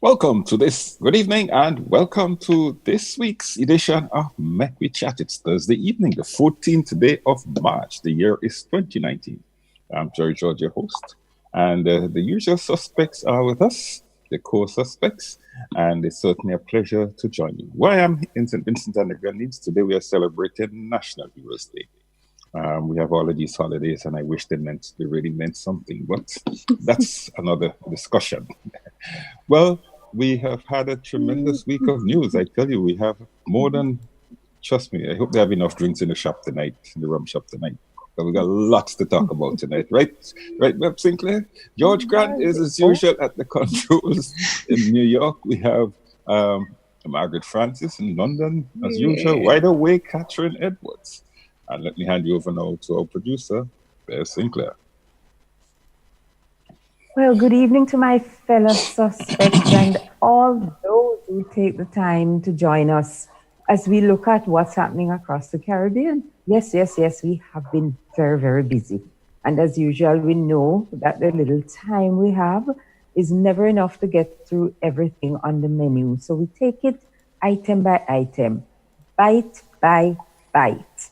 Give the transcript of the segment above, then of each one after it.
Welcome to this, good evening, and welcome to this week's edition of Mek We Chat. It's Thursday evening, the 14th day of March. The year is 2019. I'm Jerry George, your host, and the usual suspects are with us, the co-suspects, and it's certainly a pleasure to join you. Where I am in St. Vincent and the Grenadines, today we are celebrating National Heroes Day. We have all of these holidays, and I wish they really meant something, but that's another discussion. Well, we have had a tremendous week of news. I tell you, we have more than, trust me, I hope they have enough drinks in the shop tonight, in the rum shop tonight. But we got lots to talk about tonight, right? Right, Bev Sinclair? George Grant is, as usual, at the controls in New York. We have Margaret Francis in London, as usual. Wide awake, Catherine Edwards. And let me hand you over now to our producer, Bev Sinclair. Well, good evening to my fellow suspects and all those who take the time to join us as we look at what's happening across the Caribbean. Yes, we have been very, very busy. And as usual, we know that the little time we have is never enough to get through everything on the menu. So we take it item by item, bite by bite.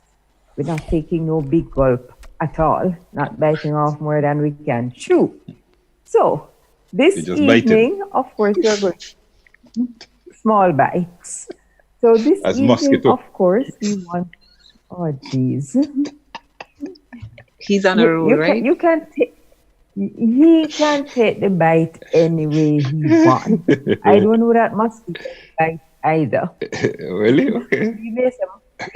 We're not taking no big gulp at all, not biting off more than we can chew. So, this evening, of course, we're going small bites. So this As evening, mosquito. of course, we want. Oh, geez. He's on a roll, right? You can take. He can take the bite any way he wants. I don't know that mosquito bite either. Really? Okay.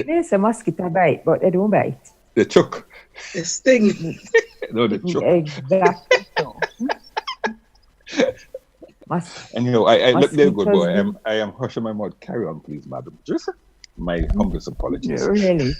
There's a mosquito bite, but they don't bite. The choke. The sting. No, the choke. Exactly. So. And I look there good boy. I am hushing my mouth. Carry on, please, madam. Just my humblest apologies. Really?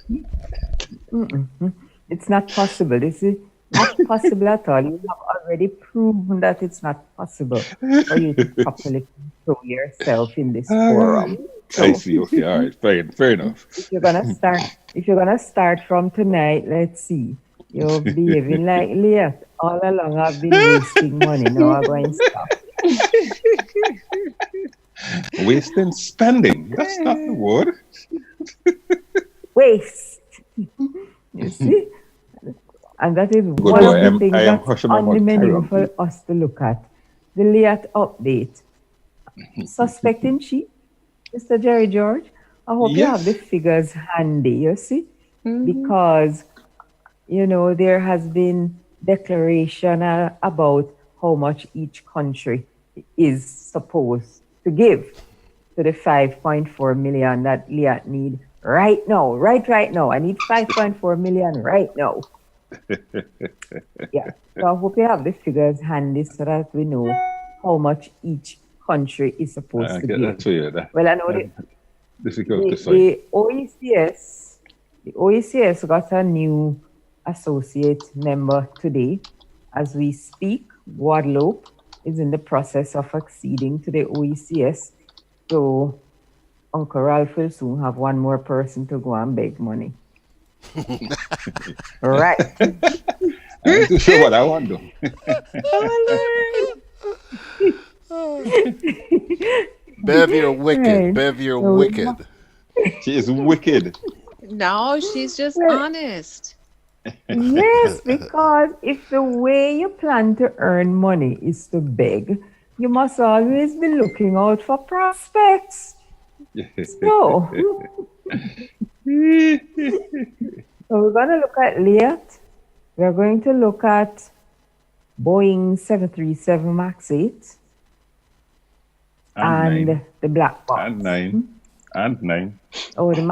It's not possible. This is not possible at all. You have already proven that it's not possible for you to properly control yourself in this forum. So, I see. Okay, all right, fair enough. If you're gonna start from tonight, let's see. You're behaving like LIAT. All along I've been wasting money. Now I'm going to stop. Wasting spending. That's not the word. Waste. You see? And that is one of the things that's on the menu for us to look at. The LIAT update. Suspect in chief, Mr. Jerry George. I hope you have the figures handy, you see? Because, there has been declaration about how much each country is supposed to give to the 5.4 million that LIAT need right now. Right now. I need 5.4 million right now. Yeah. So I hope you have the figures handy so that we know how much each country is supposed to give. That's weird. Well, I know the OECS got a new associate member today. As we speak, Guadeloupe is in the process of acceding to the OECS. So Uncle Ralph will soon have one more person to go and beg money. Right. I'm too sure what I want to do. Bev, you're wicked. Right. Bev, you're wicked. She is wicked. No, she's just honest. Yes, because if the way you plan to earn money is to beg, you must always be looking out for prospects. So we're going to look at LIAT. We're going to look at Boeing 737 MAX 8 and the black box. And 9. Oh, the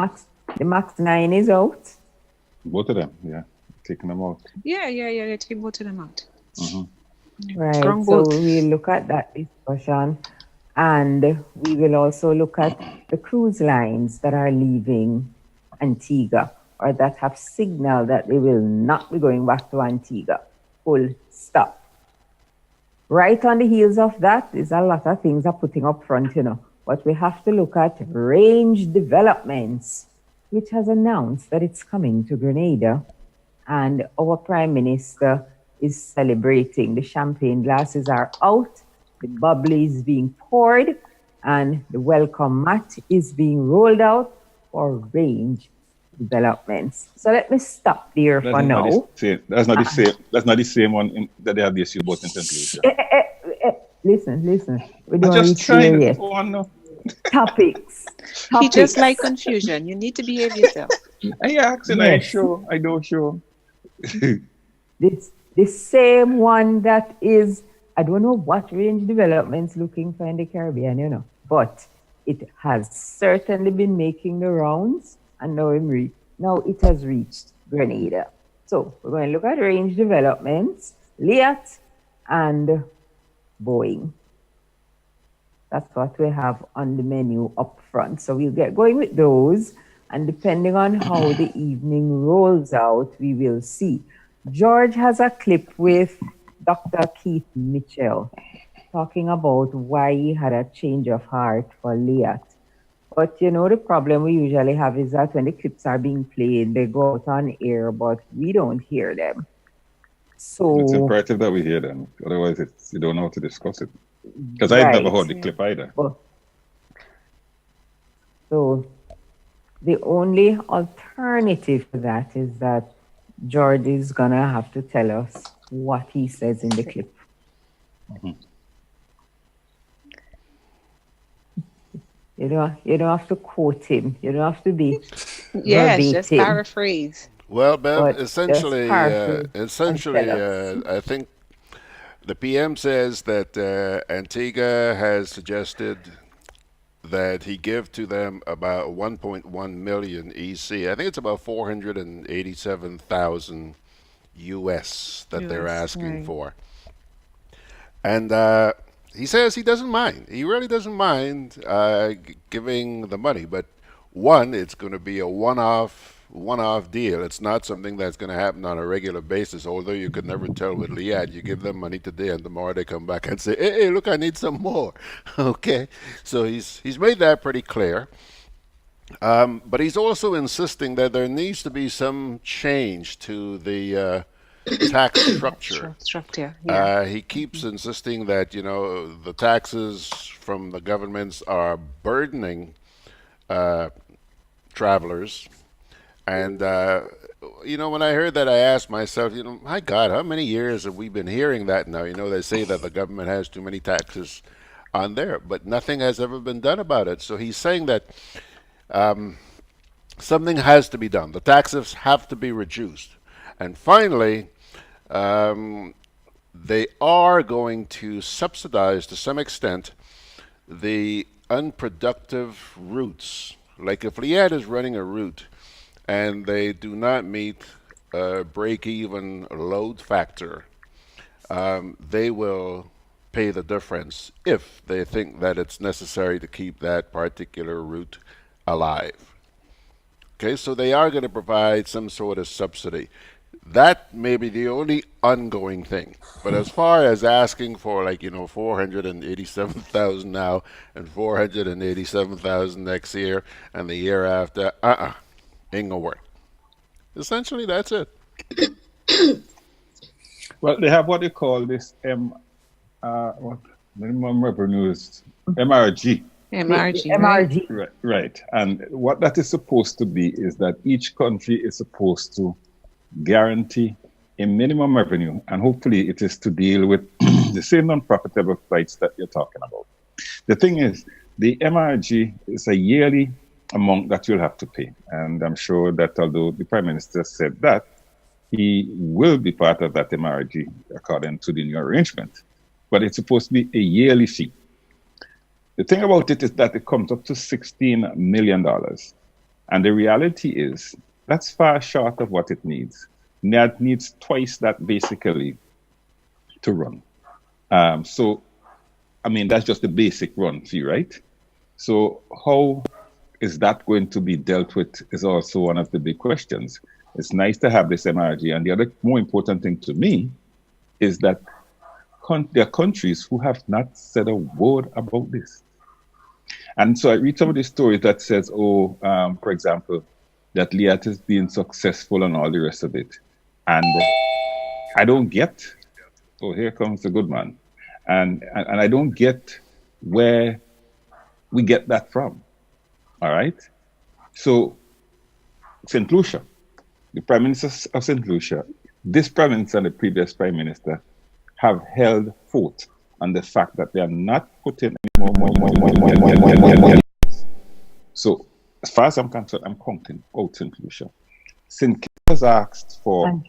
MAX 9 is out. Both of them, yeah. Taking them out. Yeah, they're taking both of them out. Right, so we'll look at that discussion. And we will also look at the cruise lines that are leaving Antigua or that have signaled that they will not be going back to Antigua. Full stop. Right on the heels of that is a lot of things are putting up front, But we have to look at Range Developments, which has announced that it's coming to Grenada. And our Prime Minister is celebrating. The champagne glasses are out the bubbly is being poured, and the welcome mat is being rolled out for range developments. So let me stop there for now. That's not the same. That's not the same one that they have the issue about in St. Lucia. Listen. We don't just reach there yet. Topics. He just like confusion. You need to behave yourself. I asked and yes. I don't show. It's the same one that is, I don't know what range development's looking for in the Caribbean, but it has certainly been making the rounds, and now it has reached Grenada. So we're going to look at range developments, LIAT, and Boeing. That's what we have on the menu up front. So we'll get going with those, and depending on how the evening rolls out, we will see. George has a clip with Dr. Keith Mitchell talking about why he had a change of heart for LIAT. But the problem we usually have is that when the clips are being played, they go out on air, but we don't hear them. So it's imperative that we hear them. Otherwise, you don't know how to discuss it. Because I've never heard the clip either. So the only alternative to that is that George is going to have to tell us what he says in the clip. Mm-hmm. You don't have to quote him. You don't have to be verbatim. Just paraphrase. Well, Bev, essentially, I think the PM says that Antigua has suggested that he give to them about 1.1 million EC. I think it's about 487,000 US that they're asking for. And he says he doesn't mind. He really doesn't mind giving the money. But one, it's going to be a one-off deal. It's not something that's going to happen on a regular basis, although you could never tell with LIAT. You give them money today and tomorrow they come back and say, hey, look, I need some more. Okay, so he's made that pretty clear. But he's also insisting that there needs to be some change to the tax structure. Yeah. He keeps insisting that, the taxes from the governments are burdening travelers. And, when I heard that, I asked myself, my God, how many years have we been hearing that now? They say that the government has too many taxes on there, but nothing has ever been done about it. So he's saying that something has to be done. The taxes have to be reduced. And finally, they are going to subsidize, to some extent, the unproductive routes. Like if LIAT is running a route, and they do not meet a break-even load factor, they will pay the difference if they think that it's necessary to keep that particular route alive. Okay, so they are going to provide some sort of subsidy. That may be the only ongoing thing. But as far as asking for 487,000 now and 487,000 next year and the year after, ain't gonna work. Essentially, that's it. Well, they have what they call this minimum revenues, MRG. MRG. Right. And what that is supposed to be is that each country is supposed to guarantee a minimum revenue, and hopefully it is to deal with the same non-profitable flights that you're talking about. The thing is, the MRG is a yearly amount that you'll have to pay. And I'm sure that although the Prime Minister said that, he will be part of that MRG according to the new arrangement. But it's supposed to be a yearly fee. The thing about it is that it comes up to $16 million. And the reality is that's far short of what it needs. That needs twice that basically to run. That's just the basic run fee, right? So how is that going to be dealt with is also one of the big questions. It's nice to have this MRG. And the other more important thing to me is that there are countries who have not said a word about this. And so I read some of the stories that says, for example, that LIAT is being successful and all the rest of it. And I don't get, here comes the good man. And I don't get where we get that from. All right. So St. Lucia, the Prime Minister of St. Lucia, this Prime Minister and the previous Prime Minister have held forth on the fact that they are not putting any more. So as far as I'm concerned, I'm counting out St. Lucia. St. Kitts has asked for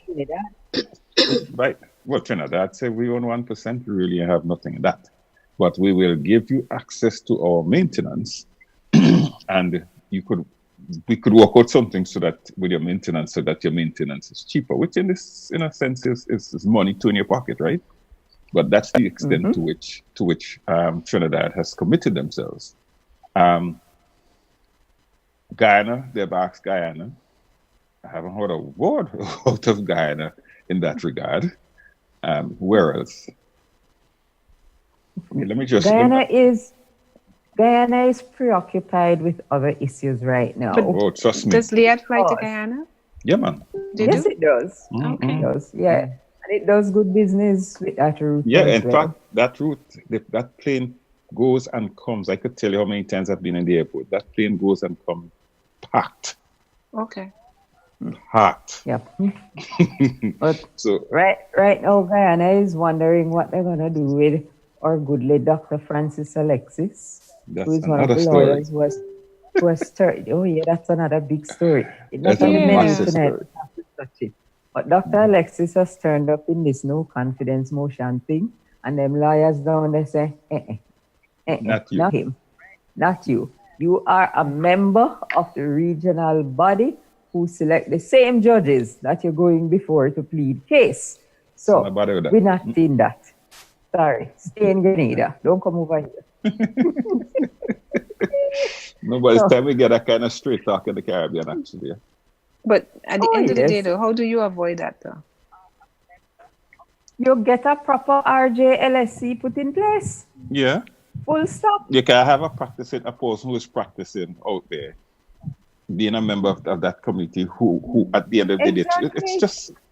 right. Well, Trinidad said we own 1%. We really have nothing in that, but we will give you access to our maintenance, and we could work out something so that with your maintenance, so that your maintenance is cheaper, which in a sense is money to in your pocket, right? But that's the extent to which Trinidad has committed themselves. Guyana, they've asked Guyana. I haven't heard a word out of Guyana in that regard. Where else? Let me just. Guyana is preoccupied with other issues right now. But, trust me. Does LIAT fly to Guyana? Yeah, man. Yes, it does. Okay. It does. Yeah, and it does good business with that route. Yeah, in fact, that route, that plane goes and comes. I could tell you how many times I've been in the airport. That plane goes and comes packed. Okay. Packed. Yep. But so right now, Guyana is wondering what they're gonna do with our goodly Dr. Francis Alexis, who is one of the lawyers who has started. Oh yeah, that's another big story. That's a massive story. But Dr. Alexis has turned up in this no confidence motion thing, and them lawyers down there say, not him, not you. You are a member of the regional body who select the same judges that you're going before to plead case. So we're not in that. Sorry, stay in Grenada. Don't come over here. No, but it's time we get that kind of straight talk in the Caribbean, actually. But at the end of the day, though, how do you avoid that, though? You get a proper RJLSC put in place. Yeah. Full stop. You can have a person who is practicing out there, being a member of that committee who at the end of the day,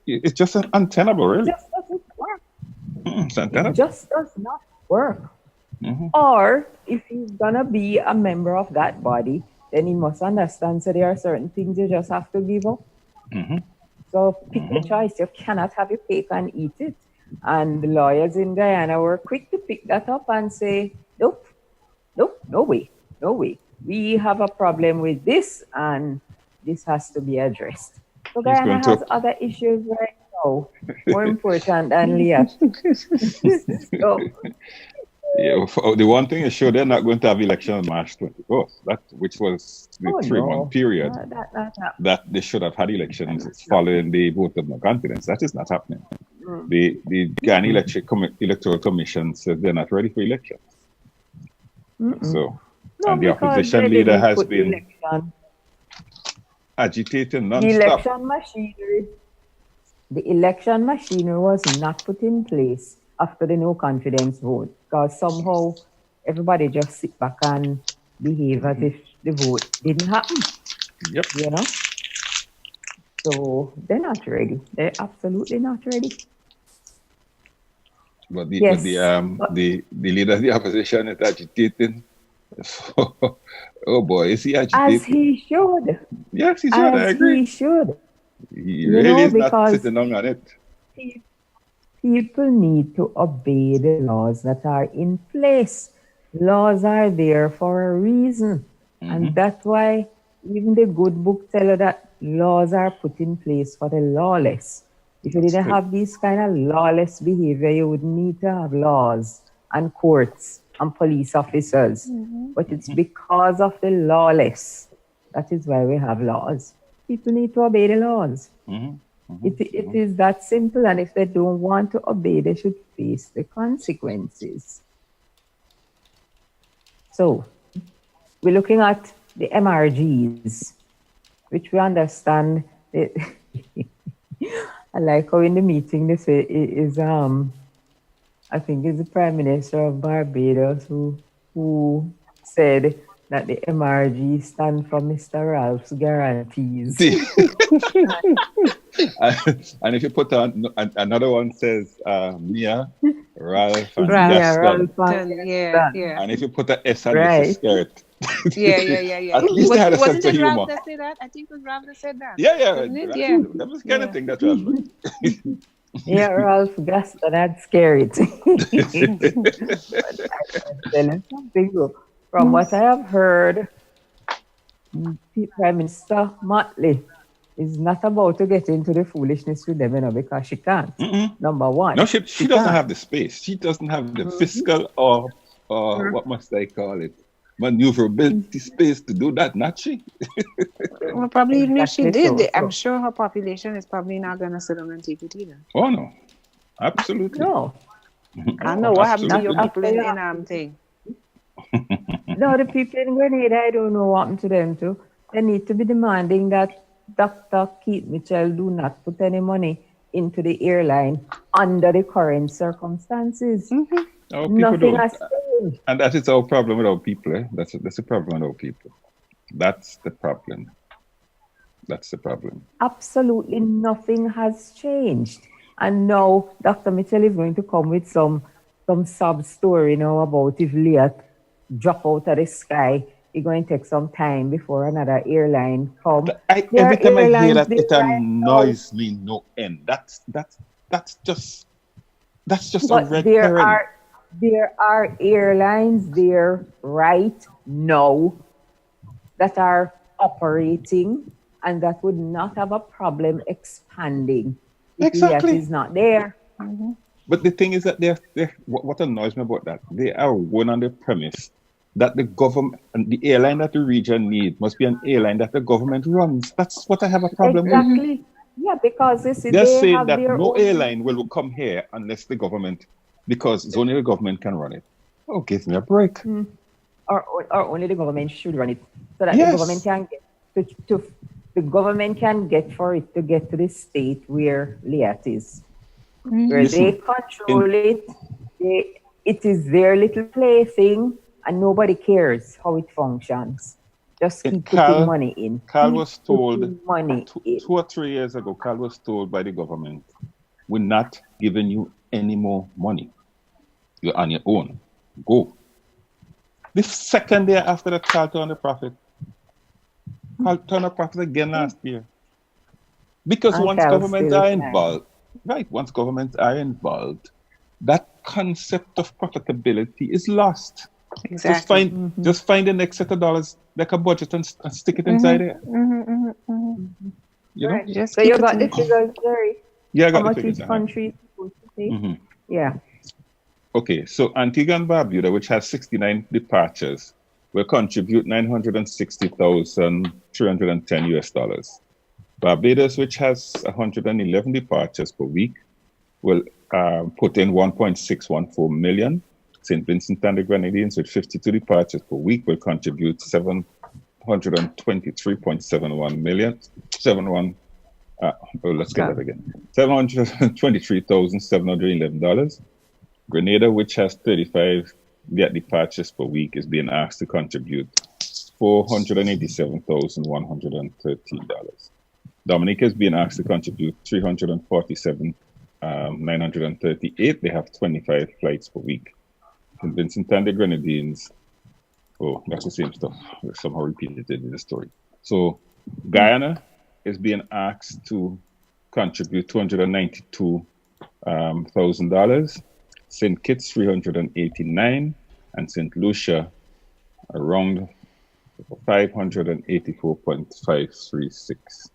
it's just untenable, really. It just doesn't work. It's untenable. It just does not work. Mm-hmm. Or if he's gonna be a member of that body, then he must understand that there are certain things you just have to give up. Mm-hmm. So pick your choice. You cannot have your cake and eat it. And the lawyers in Guyana were quick to pick that up and say, nope, no way. We have a problem with this, and this has to be addressed. So Guyana has other issues right now, more important than LIAT. So, yeah, the one thing is sure they're not going to have election on March 21st, which was the 3-month period that they should have had elections following the vote of no confidence. That is not happening. The Ghana Electoral Commission says they're not ready for elections. So, and the opposition leader has been agitating non-stop. The election machinery was not put in place after the no confidence vote, because somehow everybody just sit back and behave as if the vote didn't happen. Yep. You know? So they're not ready. They're absolutely not ready. But the leader of the opposition is agitating. Oh boy, is he agitating? As he should. Yes, he should. I agree. He should. He really is not sitting down on it. People need to obey the laws that are in place. Laws are there for a reason. And that's why even the good book tells you that laws are put in place for the lawless. If you didn't have these kind of lawless behavior, you would need to have laws and courts and police officers. But it's because of the lawless. That is why we have laws. People need to obey the laws. It is that simple, and if they don't want to obey, they should face the consequences. So, we're looking at the MRGs, which we understand. I like how in the meeting they say it is I think it's the Prime Minister of Barbados who said that the MRG stand for Mr. Ralph's guarantees. And if you put on another one says Mia Ralph and Ralph. Yeah, Gaston. Ralph. Yeah. And if you put an S on the Right. skirt, Yeah. at least they had a sense Wasn't of it Ralph humor. that said that? I think it was Ralph that said that. Yeah. Wasn't it? That, Yeah. that was the kind of Yeah. thing that Ralph liked. Yeah, Ralph Gaston had scary. But I can tell you something though. From what I have heard, Prime Minister Motley is not about to get into the foolishness with them, because she can't. Number one. No, she doesn't can't. have the space. She doesn't have the fiscal or what must I call it, maneuverability space to do that, not she. Well, probably even if she Exactly did, I'm sure her population is probably not going to sit down and take it either. Oh no, absolutely. No. I know what happened to your Absolutely. people in thing. No, the people in Grenada, I don't know what happened to them too. They need to be demanding that Dr. Keith Mitchell do not put any money into the airline under the current circumstances. Our people Nothing don't. has changed. And that is our problem with our people. Eh? That's a problem with our people. That's the problem. That's the problem. Absolutely nothing has changed. And now Dr. Mitchell is going to come with some sub story now about if LIAT drop out of the sky. It's going to take some time before another airline come. Every time I hear that, it annoys me no end. That's just a red herring. There are airlines there right now that are operating and that would not have a problem expanding if Exactly. LIAT is not there. But the thing is that what annoys me about that, they are one on the premise that the government and the airline that the region need must be an airline that the government runs. That's what I have a problem with. Exactly. Yeah, because They're they saying have that their no own. airline will come here unless the government, because it's only the government can run it. Oh, give me a break. Or only the government should run it, so that Yes. the government can get the government can get for it to get to the state where LIAT is, where they control it. It is their little plaything, and nobody cares how it functions. Just keep putting money in. Carl was told money 2 or 3 years ago, Carl was told by the government, we're not giving you any more money. You're on your own. Go. The second day after that, Carl turned a profit. Carl turned a profit again last year. Because And once Carl governments still are fine. involved, once governments are involved, that concept of profitability is lost. Exactly. Just find the next set of dollars, like a budget, and stick it inside there. You know? Right, just So keep you it got the in. figures, Jerry. Yeah, I How got the much figures. each country is supposed to pay? Mhm. Yeah. Okay, so Antigua and Barbuda, which has 69 departures, will contribute $960,310. Barbados, which has 111 departures per week, will put in 1.614 million. St. Vincent and the Grenadines, with 52 departures per week, will contribute 723.71 million. Let's get that again. $723,711. Grenada, which has 35 departures per week, is being asked to contribute $487,113. Dominica is being asked to contribute $347,938. They have 25 flights per week. St. Vincent and the Grenadines, that's the same stuff. We're somehow repeated in the story. So Guyana is being asked to contribute $292,000. St. Kitts, 389, and St. Lucia, around 584.536.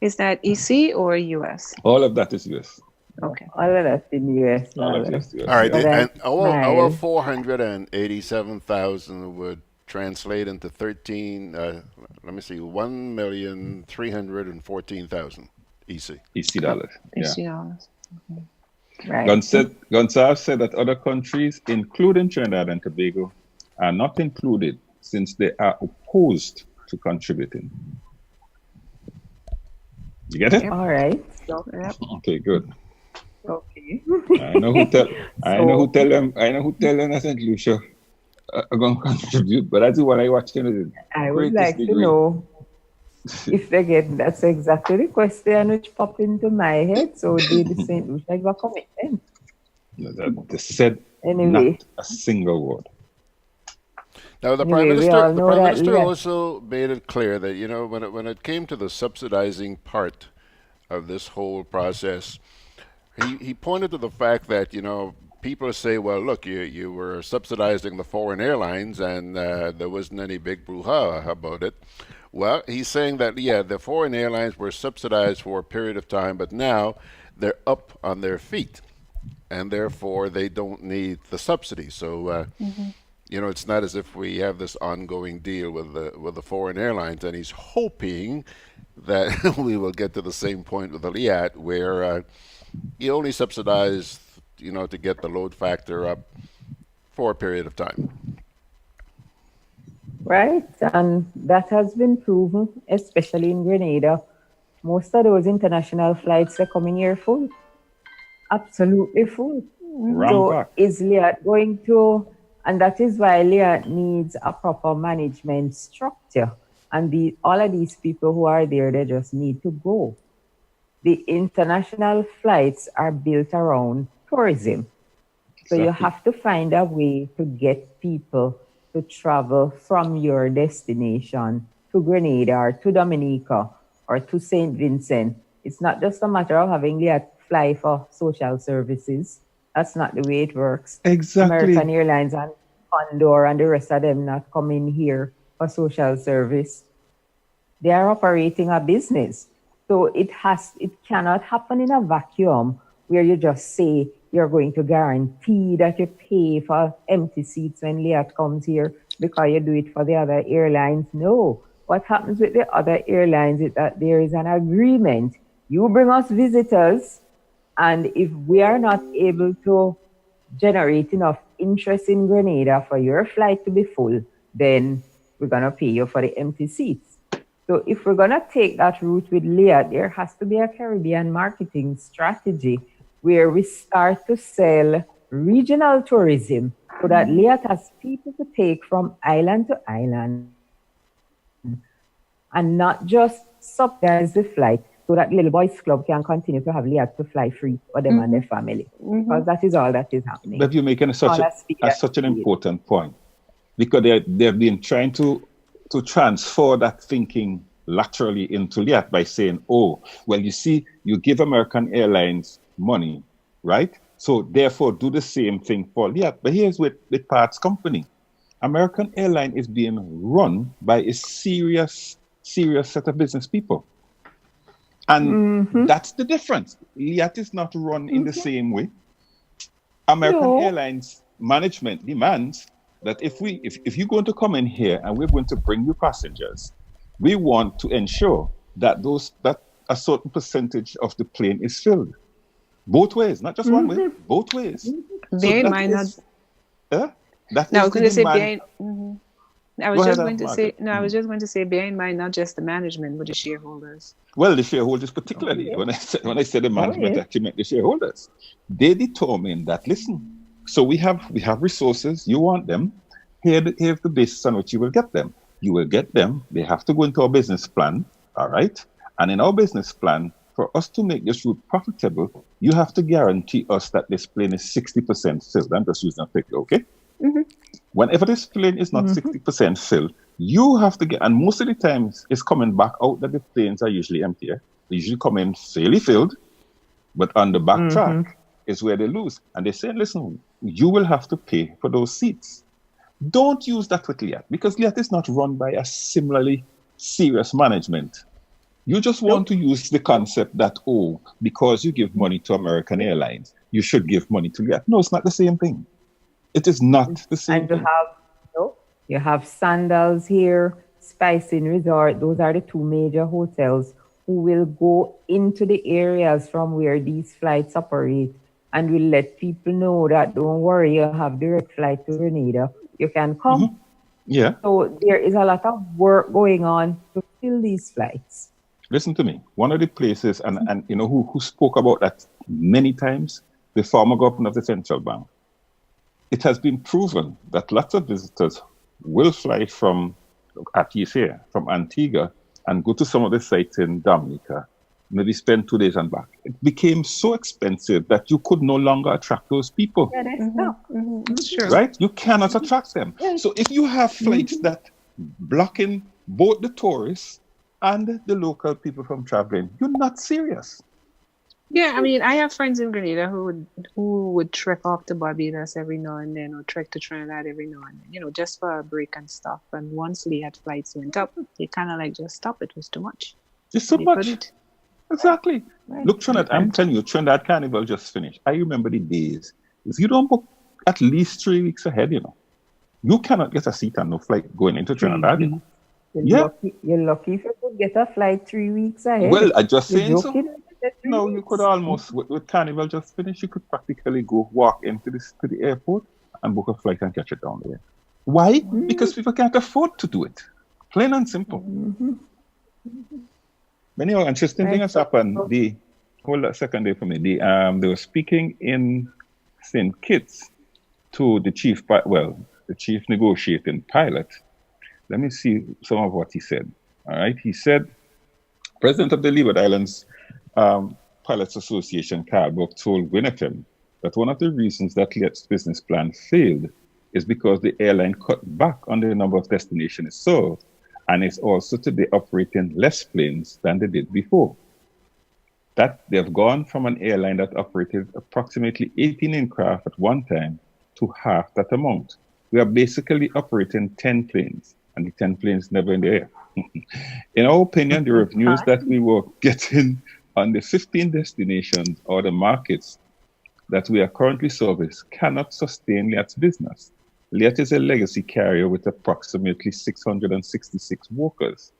Is that EC or US? All of that is US. Okay. All of that in the US. All of that is US. All right, Yeah. and our Nice. 487,000 would translate into 1,314,000 EC. EC dollars. Yeah. $60. Right. Gonzalez said that other countries, including Trinidad and Tobago, are not included since they are opposed to contributing. You get it? All right. Yep. Okay, good. Okay. I know who tell them that St. Lucia are going to contribute, but that's what I watch. I would like to know if they get. That's exactly the question which popped into my head. So did St. Lucia give a commitment? They said Anyway, not a single word. Now, we all The know prime that minister LIAT. also made it clear that when it came to the subsidizing part of this whole process, he pointed to the fact that people say, well, look, you were subsidizing the foreign airlines, and there wasn't any big brouhaha about it. Well, he's saying that the foreign airlines were subsidized for a period of time, but now they're up on their feet, and therefore they don't need the subsidy. So. It's not as if we have this ongoing deal with the foreign airlines, and he's hoping that we will get to the same point with the LIAT, where you only subsidize, to get the load factor up for a period of time. Right, and that has been proven, especially in Grenada. Most of those international flights are coming here full, absolutely full. So is LIAT going to, and that is why LIAT needs a proper management structure. And all of these people who are there, they just need to go. The international flights are built around tourism. So you have to find a way to get people to travel from your destination to Grenada or to Dominica or to St. Vincent. It's not just a matter of having LIAT fly for social services. That's not the way it works. Exactly. American Airlines and Condor and the rest of them not coming here for social service. They are operating a business. So it cannot happen in a vacuum where you just say you're going to guarantee that you pay for empty seats when LIAT comes here because you do it for the other airlines. No. What happens with the other airlines is that there is an agreement. You bring us visitors, and if we are not able to generate enough interest in Grenada for your flight to be full, then we're going to pay you for the empty seats. So if we're going to take that route with LIAT, there has to be a Caribbean marketing strategy where we start to sell regional tourism so that LIAT has people to take from island to island and not just subsidize the flight so that Little Boys Club can continue to have LIAT to fly free for them and their family. Because that is all that is happening. But you're making such an important point, because they've been trying to transfer that thinking laterally into LIAT by saying, oh, well, you see, you give American Airlines money, right? So therefore do the same thing for LIAT. But here's with the parts company. American Airlines is being run by a serious set of business people. And that's the difference. LIAT is not run in the same way. American Airlines management demands that if you're going to come in here and we're going to bring you passengers, we want to ensure that a certain percentage of the plane is filled. Both ways, not just one way, both ways. Bear in mind I was just going to say, bear in mind not just the management, but the shareholders. Well, the shareholders particularly. When I said the management, actually meant the shareholders. They determine that, listen, so we have resources, you want them, here's the basis on which you will get them. You will get them, they have to go into our business plan, all right? And in our business plan, for us to make this route profitable, you have to guarantee us that this plane is 60% filled. I'm just using a figure, okay? Whenever this plane is not 60% filled, you have to get, and most of the times it's coming back out that the planes are usually emptier. They usually come in fairly filled, but on the back track is where they lose. And they say, listen, you will have to pay for those seats. Don't use that with LIAT, because LIAT is not run by a similarly serious management. You just want to use the concept that, oh, because you give money to American Airlines, you should give money to LIAT. No, it's not the same thing. It is not the same thing. You have Sandals here, Spice Inn Resort. Those are the two major hotels who will go into the areas from where these flights operate and will let people know that, don't worry, you have direct flight to Grenada. You can come. Yeah. So there is a lot of work going on to fill these flights. Listen to me. One of the places, and you know who spoke about that many times, the former governor of the central bank. It has been proven that lots of visitors will fly from Antigua and go to some of the sites in Dominica maybe spend 2 days and back. It became so expensive that you could no longer attract those people. Yeah, that's That's true. Right? You cannot attract them. Yes. So if you have flights that blocking both the tourists and the local people from traveling, you're not serious. Yeah, I mean, I have friends in Grenada who would trek off to Barbados every now and then, or trek to Trinidad every now and then, just for a break and stuff. And once LIAT flights went up, they kind of like just stopped. It was too much. It's too much. Couldn't. Exactly. Right. Look, Trinidad, I'm telling you, Trinidad Carnival just finished. I remember the days. If you don't book at least 3 weeks ahead, you cannot get a seat on no flight going into Trinidad. You're lucky if you could get a flight 3 weeks ahead. Well, I just saying so. joking? No, you could almost, with Carnival just finished, you could practically go walk into to the airport and book a flight and catch it down there. Why? Because people can't afford to do it. Plain and simple. Many interesting thing has happened. Hold a second there for me. They were speaking in St. Kitts to the chief negotiating pilot. Let me see some of what he said. All right. He said, President of the Leeward Islands Pilots Association, Carl Buck, told WinFM that one of the reasons that LIAT's business plan failed is because the airline cut back on the number of destinations it served, and is also today operating less planes than they did before. That they've gone from an airline that operated approximately 18 aircraft at one time to half that amount. We are basically operating 10 planes, and the 10 planes never in the air. In our opinion, the revenues that we were getting on the 15 destinations or the markets that we are currently servicing cannot sustain LIAT's business. LIAT is a legacy carrier with approximately 666 workers.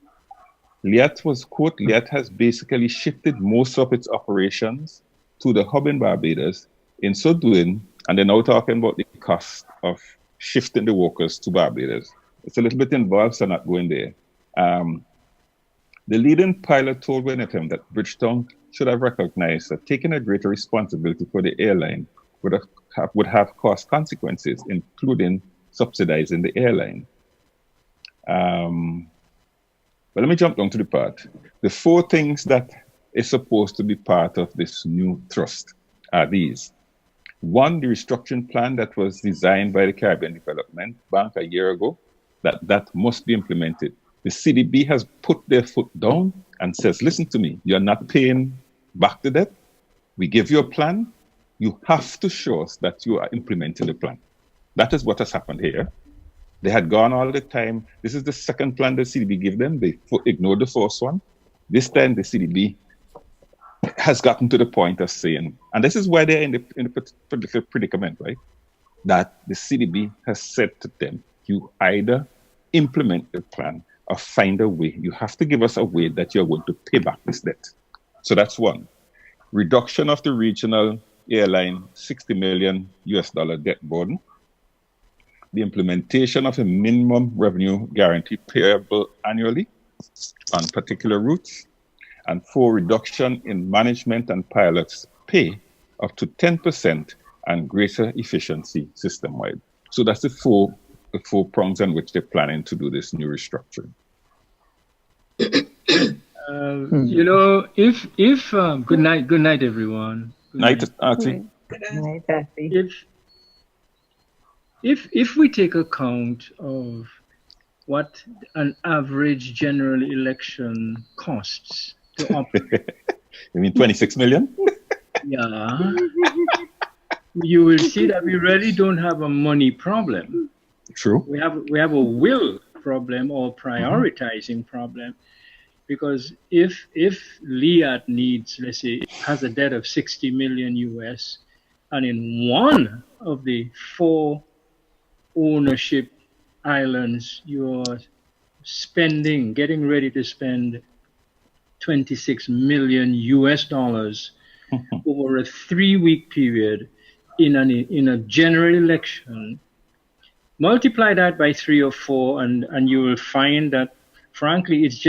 LIAT has basically shifted most of its operations to the hub in Barbados. In so doing, and they're now talking about the cost of shifting the workers to Barbados. It's a little bit involved, so not going there. The leading pilot told WinFM that Bridgetown should have recognized that taking a greater responsibility for the airline would have cost consequences, including subsidizing the airline. But let me jump down to the part. The 4 things that is supposed to be part of this new trust are these. 1, the restructuring plan that was designed by the Caribbean Development Bank a year ago, that must be implemented. The CDB has put their foot down and says, listen to me, you're not paying back the debt. We give you a plan. You have to show us that you are implementing the plan. That is what has happened here. They had gone all the time. This is the second plan the CDB gave them. They ignored the first one. This time the CDB has gotten to the point of saying, and this is why they're in the predicament, right? That the CDB has said to them, you either implement the plan or find a way. You have to give us a way that you're going to pay back this debt. So that's 1. Reduction of the regional airline $60 million debt burden. The implementation of a minimum revenue guarantee payable annually on particular routes. And 4, reduction in management and pilots' pay up to 10% and greater efficiency system-wide. So that's the four prongs on which they're planning to do this new restructuring. If good night, everyone. Good night, Athie. Good night, Athie. If we take account of what an average general election costs to operate, you mean 26 million? Yeah, you will see that we really don't have a money problem. True. We have a will problem or prioritizing problem, because if LIAT needs, let's say, has a debt of 60 million US, and in one of the 4 ownership islands you're getting ready to spend 26 million US dollars over a 3-week period in a general election, multiply that by 3 or 4, and you will find that, frankly, it's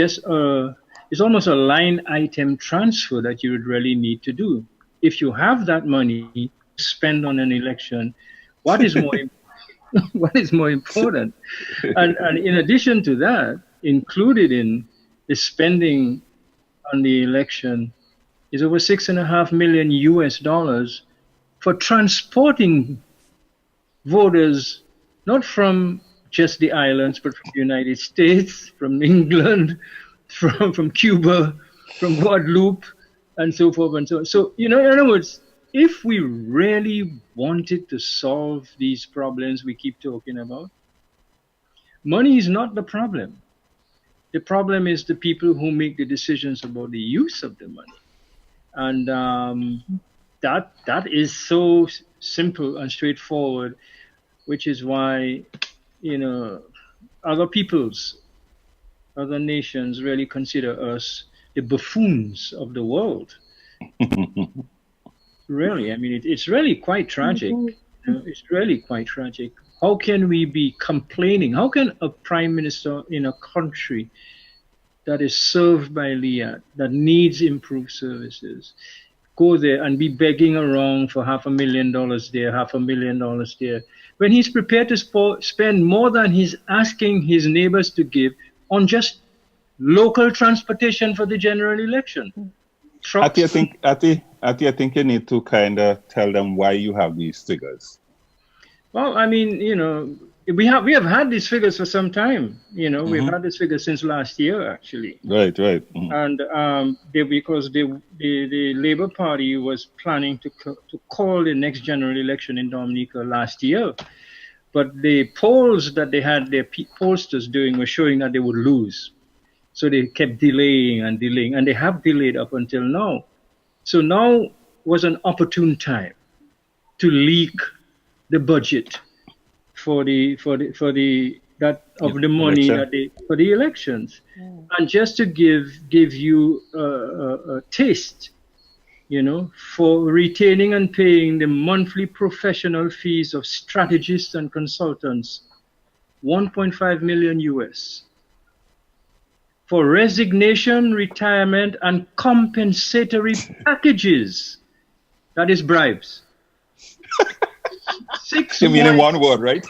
almost a line item transfer that you would really need to do. If you have that money to spend on an election, what is more what is more important? And in addition to that, included in the spending on the election is over $6.5 million US for transporting voters, not from just the islands, but from the United States, from England, from Cuba, from Guadeloupe, and so forth and so on. So, in other words, if we really wanted to solve these problems we keep talking about, money is not the problem. The problem is the people who make the decisions about the use of the money. And that is so simple and straightforward, which is why, other peoples, other nations really consider us the buffoons of the world. Really, I mean, it's really quite tragic. It's really quite tragic. How can we be complaining? How can a prime minister in a country that is served by LIAT, that needs improved services, go there and be begging around for $500,000 there, $500,000 there, when he's prepared to spend more than he's asking his neighbors to give on just local transportation for the general election? Athie, I think you need to kind of tell them why you have these figures. Well, I mean, we have had these figures for some time. We've had these figures since last year, actually. Right. And because the Labour Party was planning to call the next general election in Dominica last year, but the polls that they had their pollsters doing were showing that they would lose. So they kept delaying, and they have delayed up until now. So now was an opportune time to leak the budget for the money that for the elections, and just to give you a taste, for retaining and paying the monthly professional fees of strategists and consultants, $1.5 million US. For resignation, retirement, and compensatory packages. That is bribes. You mean in one word, right?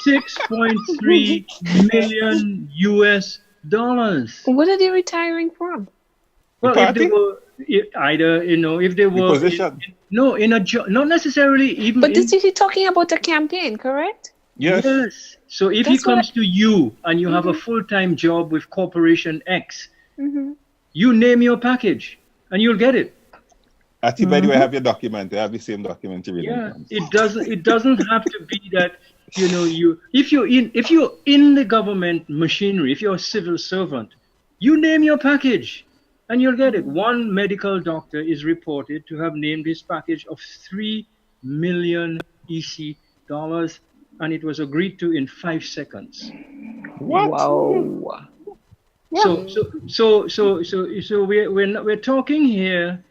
$6.3 million US. What are they retiring from? Well, if they were either, if they were in a job, not necessarily even. But this is talking about a campaign, correct? Yes. So if he comes to you and you have a full-time job with Corporation X, you name your package and you'll get it. Athie, by the way, I have your document. I have the same document. Yeah, it doesn't have to be that if you're in the government machinery, if you're a civil servant, you name your package and you'll get it. One medical doctor is reported to have named his package of $3 million EC dollars. And it was agreed to in 5 seconds. What? Wow. Yeah. So we're talking here.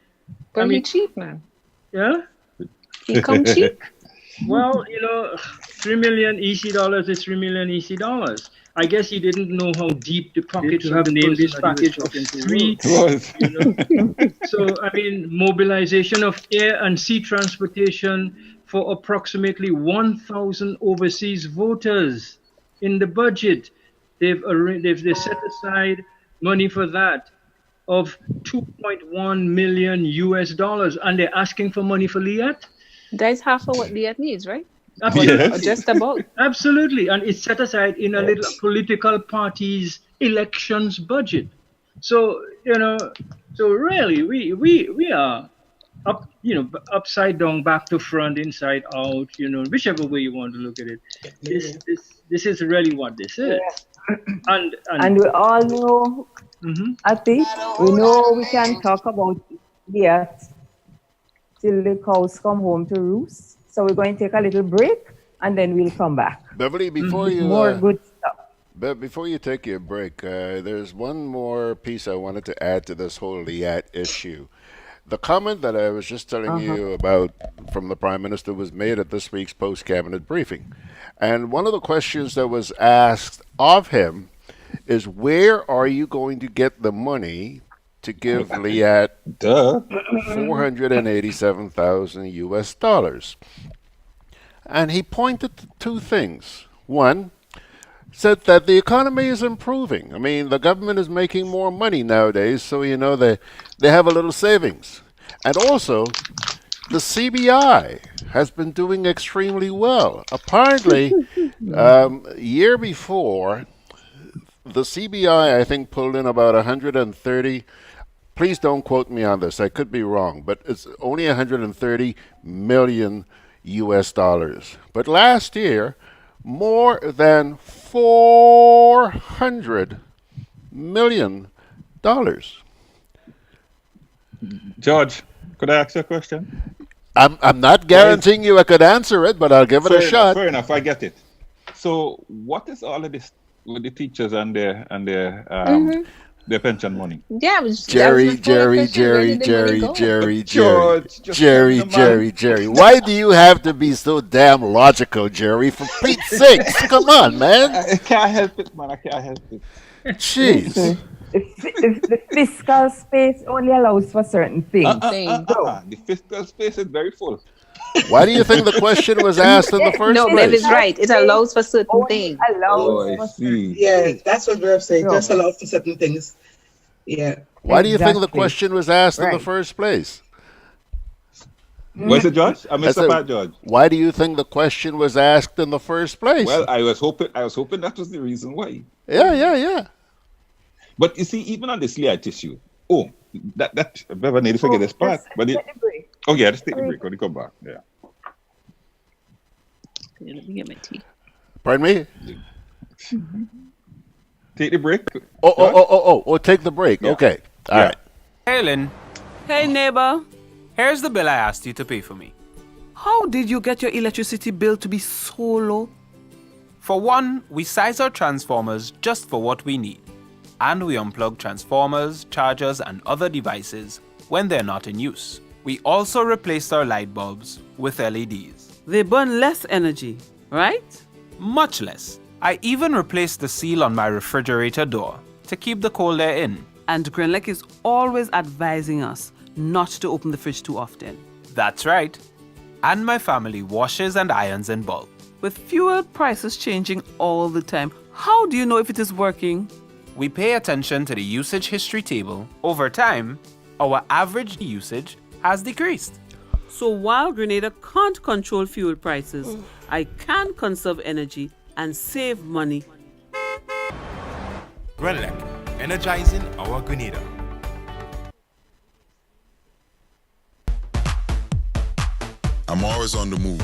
Very cheap, man. Yeah. He come cheap. Well, $3 million EC dollars is $3 million EC dollars. I guess he didn't know how deep the pockets of the named this package of three. So I mean, mobilization of air and sea transportation for approximately 1,000 overseas voters in the budget. They've set aside money for that of $2.1 million US, and they're asking for money for LIAT. That's half of what LIAT needs, right? Absolutely. Or just about. Absolutely, and it's set aside in a little political party's elections budget. So so really, we are up, upside down, back to front, inside out, whichever way you want to look at it. This is really what this is. And we all know, Athie, we know we can talk about LIAT till the cows come home to roost. So we're going to take a little break and then we'll come back. Beverly, before you more good stuff. Before you take your break, there's one more piece I wanted to add to this whole LIAT issue. The comment that I was just telling you about from the Prime Minister was made at this week's post-cabinet briefing. And one of the questions that was asked of him is, where are you going to get the money to give LIAT $487,000 US? And he pointed to two things. One, said that the economy is improving. I mean, the government is making more money nowadays, so they have a little savings. And also, the CBI has been doing extremely well. Apparently, year before, the CBI I think pulled in about 130. Please don't quote me on this. I could be wrong, but it's only 130 million US dollars. But last year, more than 400 million dollars. George, could I ask you a question? I'm not guaranteeing you I could answer it, but I'll give it a shot. Fair enough, I get it. So, what is all of this with the teachers and their pension money? Yeah, Jerry. Why do you have to be so damn logical, Jerry? For Pete's sakes, come on, man. I can't help it, man. I can't help it. Jeez. If the fiscal space only allows for certain things. The fiscal space is very full. Why do you think the question was asked in the first No, place? Bev is right. It allows for certain things. I see. Yeah, that's what Bev said. Just allow for certain things. Yeah. Why do you think the question was asked in the first place? What's it, George? I missed the part, George. Why do you think the question was asked in the first place? Well, I was hoping that was the reason why. Yeah. But you see, even on this LIAT issue, that Bev, I need to forget this part. But let's take the break when we come back. Yeah. Let me get my tea. Pardon me? Take the break. Take the break. Yeah. Okay. All right. Hey, Lynn. Hey, neighbor. Here's the bill I asked you to pay for me. How did you get your electricity bill to be so low? For one, we size our transformers just for what we need. And we unplug transformers, chargers, and other devices when they're not in use. We also replaced our light bulbs with LEDs. They burn less energy, right? Much less. I even replaced the seal on my refrigerator door to keep the cold air in. And GRENADABROADCAST is always advising us not to open the fridge too often. That's right. And my family washes and irons in bulk. With fuel prices changing all the time, how do you know if it is working? We pay attention to the usage history table. Over time, our average usage has decreased. So while Grenada can't control fuel prices, I can conserve energy and save money. GRENADAC, energizing our Grenada. I'm always on the move.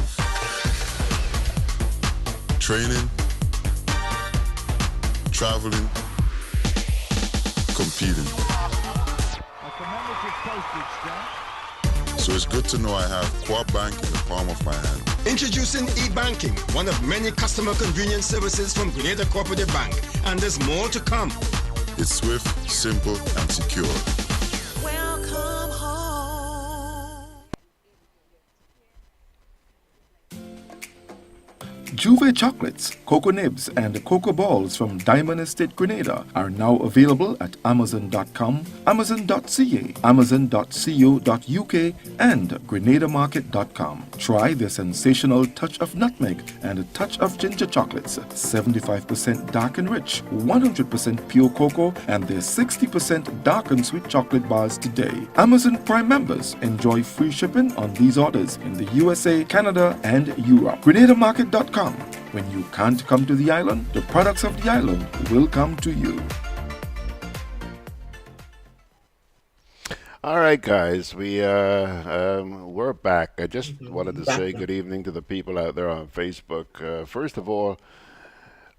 Training, traveling, competing. So it's good to know I have Co-op Bank in the palm of my hand. Introducing e-banking, one of many customer convenience services from Grenada Cooperative Bank, and there's more to come. It's swift, simple, and secure. Welcome home. Juve chocolates, cocoa nibs, and cocoa balls from Diamond Estate Grenada are now available at Amazon.com, Amazon.ca, Amazon.co.uk, and GrenadaMarket.com. Try the sensational touch of nutmeg and a touch of ginger chocolates, 75% dark and rich, 100% pure cocoa, and their 60% dark and sweet chocolate bars today. Amazon Prime members enjoy free shipping on these orders in the USA, Canada, and Europe. GrenadaMarket.com. When you can't come to the island, the products of the island will come to you. All right, guys, we're back. I just wanted to say good evening to the people out there on Facebook. First of all,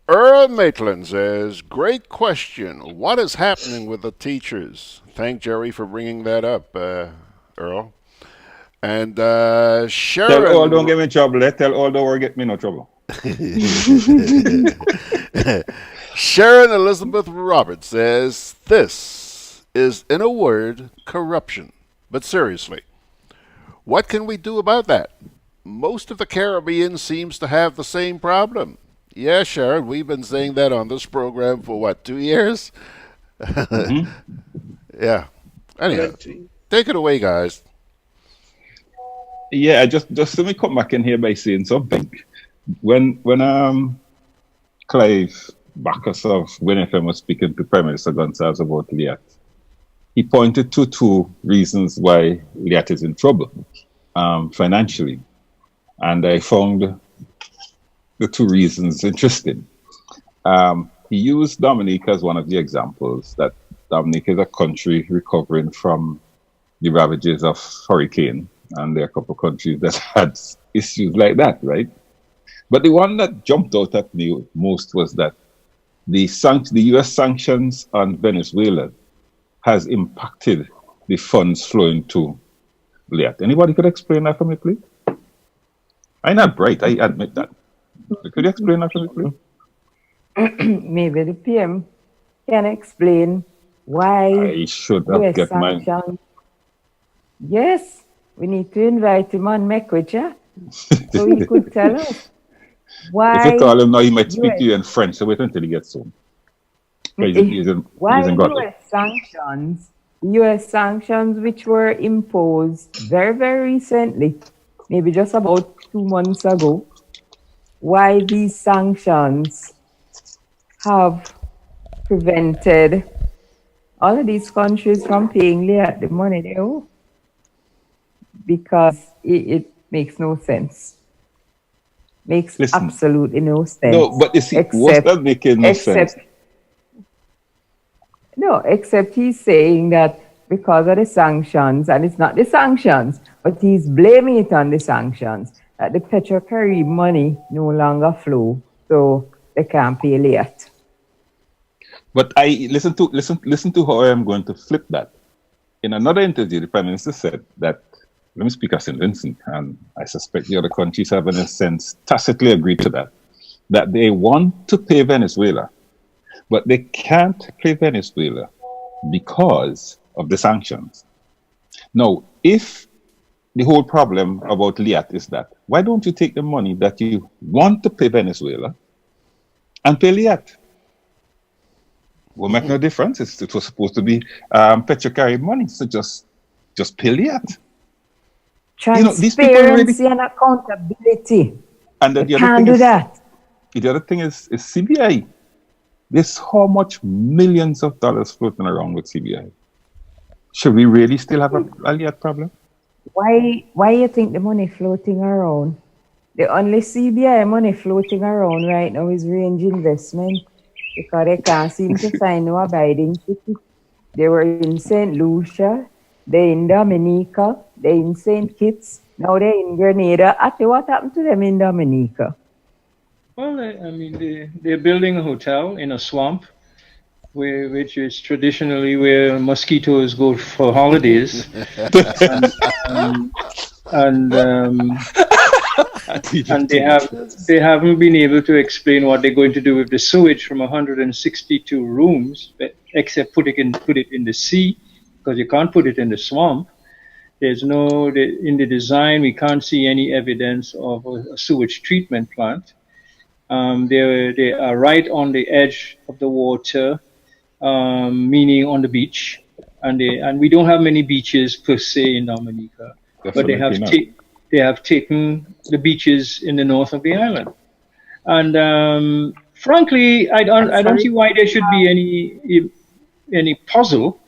Earl Maitland says, great question. What is happening with the teachers? Thank Jerry for bringing that up, Earl. And Sharon... Tell all don't get me in trouble. Tell all don't get me no trouble. Sharon Elizabeth Roberts says, this is, in a word, corruption. But seriously, what can we do about that? Most of the Caribbean seems to have the same problem. Yeah, Sharon, we've been saying that on this program for, 2 years? Mm-hmm. Yeah. Anyhow, take it away, guys. Yeah, just let me come back in here by saying something. When Clive Bacchus of when FM was speaking to Prime Minister Gonzalez about LIAT, he pointed to two reasons why LIAT is in trouble financially. And I found the two reasons interesting. He used Dominica as one of the examples, that Dominica is a country recovering from the ravages of hurricane, and there are a couple of countries that had issues like that, right? But the one that jumped out at me most was that the U.S. sanctions on Venezuela has impacted the funds flowing to LIAT. Anybody could explain that for me, please? I'm not bright, I admit that. Could you explain that for me, please? Maybe the PM can explain why I should have get mine. Yes, we need to invite him on Mek We Chat so he could tell us why. If you call him now, he might speak to you in French, so wait until he gets home. Why US sanctions which were imposed very, very recently, maybe just about 2 months ago, why these sanctions have prevented all of these countries from paying LIAT the money they owe, because it makes no sense. Makes absolutely no sense. No, but you see, what's that making no sense? No, except he's saying that because of the sanctions, and it's not the sanctions, but he's blaming it on the sanctions, that the Petrocaribe money no longer flow, so they can't pay LIAT. But listen to how I am going to flip that. In another interview, the Prime Minister said that, let me speak as St. Vincent, and I suspect the other countries have in a sense tacitly agreed to that they want to pay Venezuela, but they can't pay Venezuela because of the sanctions. Now, if the whole problem about LIAT is that, why don't you take the money that you want to pay Venezuela and pay LIAT? Will make no difference. It was supposed to be Petrocaribe money, so just pay LIAT. Transparency and accountability. And then the other thing is CBI. There's how much millions of dollars floating around with CBI. Should we really still have a LIAT problem? Why you think the money floating around? The only CBI money floating around right now is range investment, because they can't seem to find no abiding city. They were in St. Lucia, they're in Dominica, they're in St. Kitts, now they're in Grenada. Athie, what happened to them in Dominica? Well, I mean, they're building a hotel in a swamp, which is traditionally where mosquitoes go for holidays. and they haven't been able to explain what they're going to do with the sewage from 162 rooms, except put it in the sea, because you can't put it in the swamp. There's in the design, we can't see any evidence of a sewage treatment plant. They are right on the edge of the water, meaning on the beach, and we don't have many beaches per se in Dominica, but they have taken the beaches in the north of the island, and frankly, I don't see why there should be any puzzle.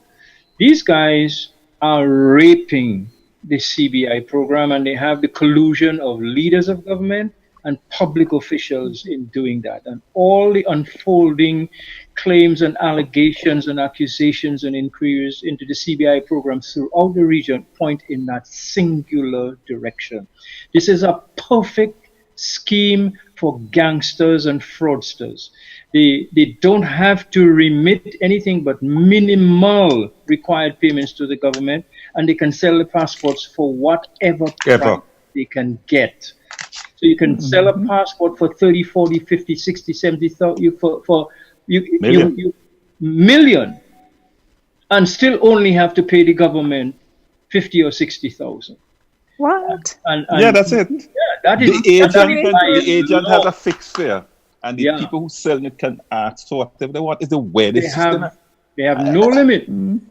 These guys are raping the CBI program, and they have the collusion of leaders of government and public officials in doing that. And all the unfolding claims and allegations and accusations and inquiries into the CBI program throughout the region point in that singular direction. This is a perfect scheme for gangsters and fraudsters. They don't have to remit anything but minimal required payments to the government, and they can sell the passports for whatever price they can get. So you can sell a passport for 30, 40, 50, 60, 70,000 for million, and still only have to pay the government 50 or 60,000. What? And that's it. Yeah, that is the agent has a fixed fare, and the people who sell it can ask for whatever they want. Is the way they have no limit, and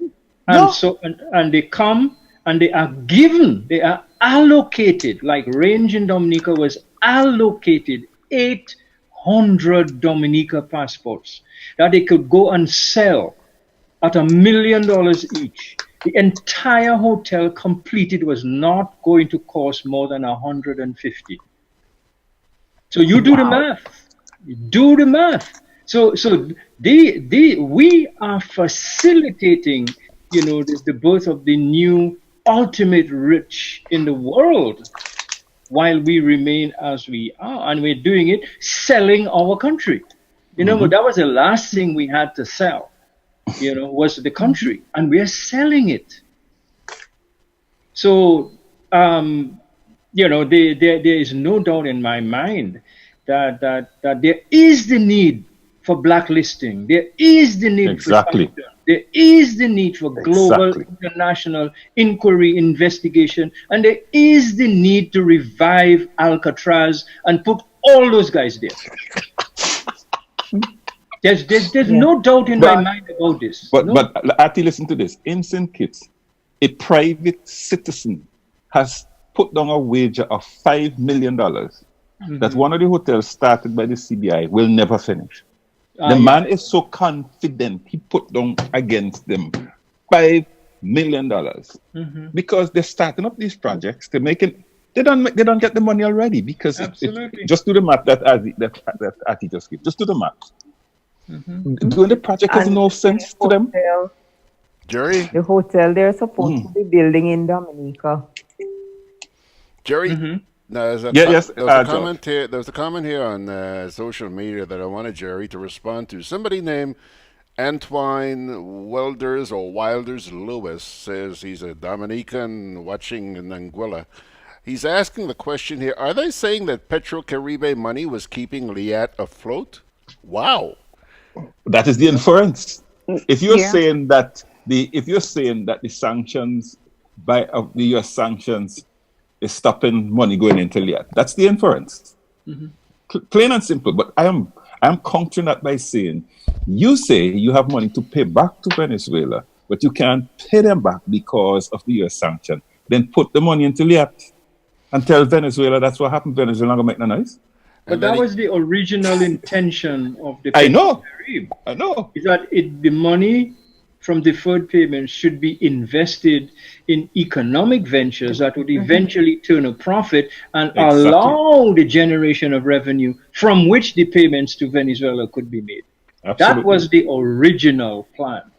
they come and they are given, they are allocated, like Range in Dominica was allocated 100 Dominica passports that they could go and sell at $1 million each. The entire hotel completed was not going to cost more than 150. So you do the math. Do the math. So we are facilitating, the birth of the new ultimate rich in the world, while we remain as we are, and we're doing it selling our country. But that was the last thing we had to sell, was the country, and we're selling it. So, there is no doubt in my mind that there is the need for blacklisting. There is the need for sanction. There is the need for global international inquiry investigation, and there is the need to revive Alcatraz and put all those guys there. There's no doubt in my mind about this. But Athie, listen to this. In St. Kitts, a private citizen has put down a wager of $5 million that one of the hotels started by the CBI will never finish. The man is so confident, he put down against them $5 million because they're starting up these projects. They're making. They don't get the money already because just do the math that Athie just gave. Just do the math. Doing the project has no sense to them. Jerry, the hotel they're supposed to be building in Dominica. Jerry. No, there's a comment here. There's a comment here on social media that I wanted Jerry to respond to. Somebody named Antoine Wilders Lewis says he's a Dominican watching in Anguilla. He's asking the question here: are they saying that Petrocaribe money was keeping LIAT afloat? Wow, that is the inference. If you're saying that the sanctions of the U.S. sanctions is stopping money going into LIAT. That's the inference. Plain and simple. But I am countering that by saying, you say you have money to pay back to Venezuela, but you can't pay them back because of the U.S. sanction. Then put the money into LIAT and tell Venezuela that's what happened. Venezuela not going to make no noise. But that was the original intention of the I know. Is that the money from deferred payments should be invested in economic ventures that would eventually turn a profit and allow the generation of revenue from which the payments to Venezuela could be made. That was the original plan.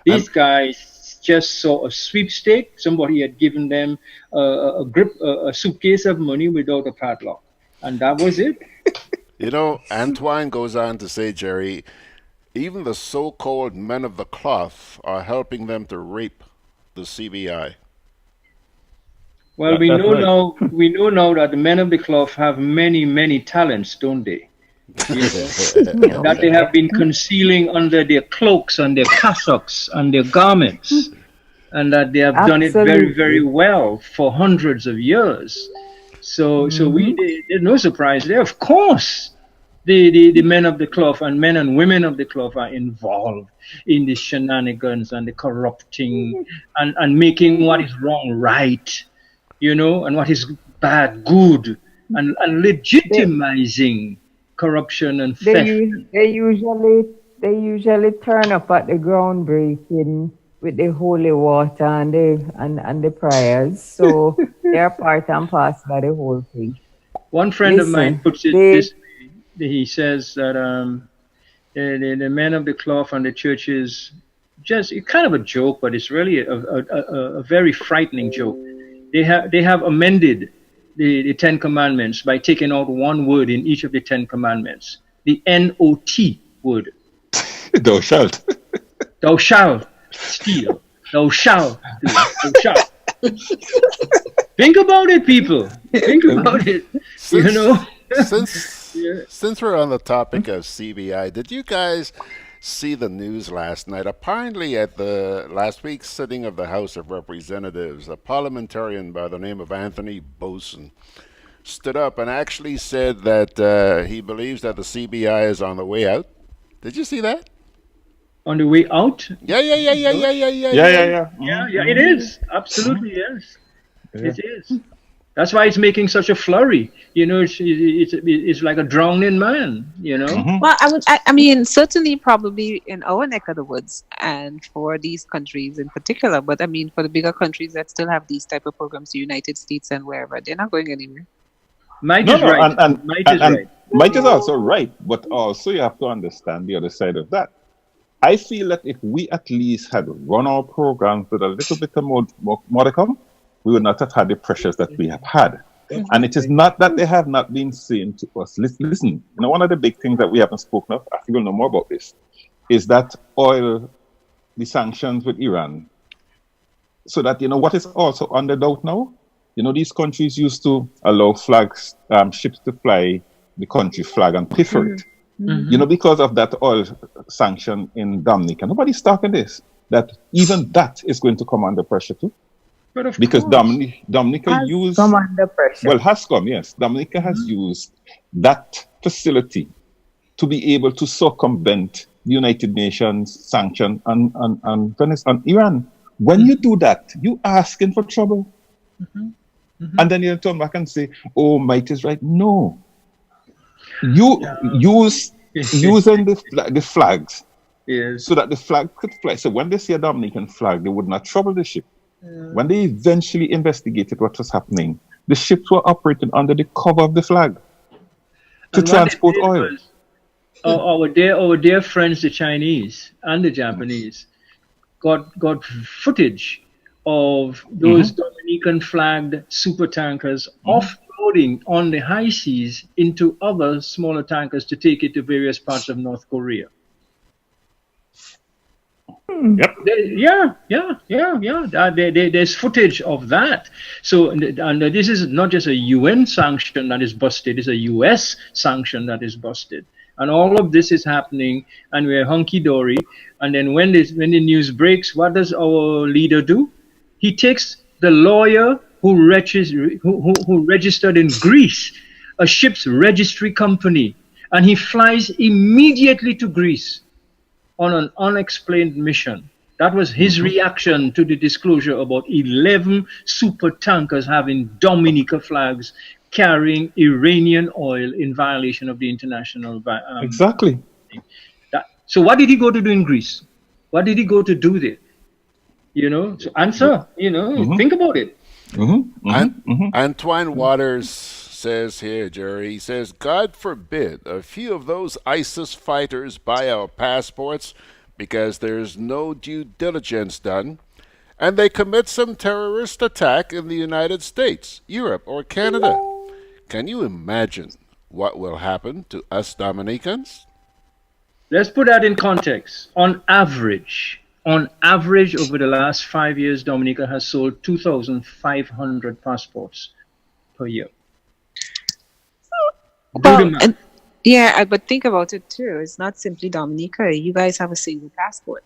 These guys just saw a sweepstake. Somebody had given them a suitcase of money without a padlock. And that was it. Antoine goes on to say, Jerry, even the so-called men of the cloth are helping them to rape the CBI. Well, we know now that the men of the cloth have many, many talents, don't they? That they have been concealing under their cloaks and their cassocks and their garments, and that they have done it very, very well for hundreds of years. So there's no surprise there. Of course, the men of the cloth and men and women of the cloth are involved in the shenanigans and the corrupting and making what is wrong right, and what is bad good, and legitimizing corruption and theft. They usually turn up at the groundbreaking with the holy water and the prayers, so they're part and parcel of the whole thing. One friend of mine puts it this way. He says that the men of the cloth and the churches, it's kind of a joke, but it's really a very frightening joke. They have amended the Ten Commandments by taking out one word in each of the Ten Commandments, the N-O-T word. Thou shalt. Thou shalt steal. Thou shalt do. Thou shalt. Think about it, people. Think about it. Since we're on the topic of CBI, did you guys see the news last night? Apparently at the last week's sitting of the House of Representatives, a parliamentarian by the name of Anthony Boson stood up and actually said that he believes that the CBI is on the way out. Did you see that? On the way out? Yeah. Yeah, it is. Absolutely, yes. It is. That's why it's making such a flurry. It's like a drowning man. Well, I mean, certainly, probably in our neck of the woods, and for these countries in particular. But I mean, for the bigger countries that still have these type of programs, the United States and wherever, they're not going anywhere. Mike is right. Mike is also right, but also you have to understand the other side of that. I feel that if we at least had run our programs with a little bit of more modicum, we would not have had the pressures that we have had. And it is not that they have not been saying to us, listen, one of the big things that we haven't spoken of, I think we'll know more about this, is that the sanctions with Iran. So that, what is also under doubt now? These countries used to allow ships to fly the country flag and pay for it. Mm-hmm. Because of that oil sanction in Dominica. Nobody's talking this. That even that is going to come under pressure too. But because Dominica has used come under pressure. Well, has come, yes. Dominica has used that facility to be able to circumvent the United Nations sanction on Iran. When you do that, you asking for trouble. And then you turn back and say, "Oh, Mike is right." No, you using the flags, so that the flag could fly. So when they see a Dominican flag, they would not trouble the ship. When they eventually investigated what was happening, the ships were operating under the cover of the flag to transport oil. Our dear friends, the Chinese and the Japanese, got footage of those Dominican flagged super tankers offloading on the high seas into other smaller tankers to take it to various parts of North Korea. Yep. There's footage of that. So, and this is not just a UN sanction that is busted; it's a US sanction that is busted. And all of this is happening, and we're hunky dory. And then when the news breaks, what does our leader do? He takes the lawyer who registered in Greece, a ship's registry company, and he flies immediately to Greece on an unexplained mission. That was his reaction to the disclosure about 11 super tankers having Dominica flags carrying Iranian oil in violation of the international. Exactly. So what did he go to do in Greece? What did he go to do there? So answer. Think about it. Antoine Waters says here, Jerry, he says, God forbid a few of those ISIS fighters buy our passports because there's no due diligence done, and they commit some terrorist attack in the United States, Europe, or Canada. Can you imagine what will happen to us Dominicans? Let's put that in context. On average, over the last 5 years, Dominica has sold 2,500 passports per year. But think about it too. It's not simply Dominica. You guys have a single passport.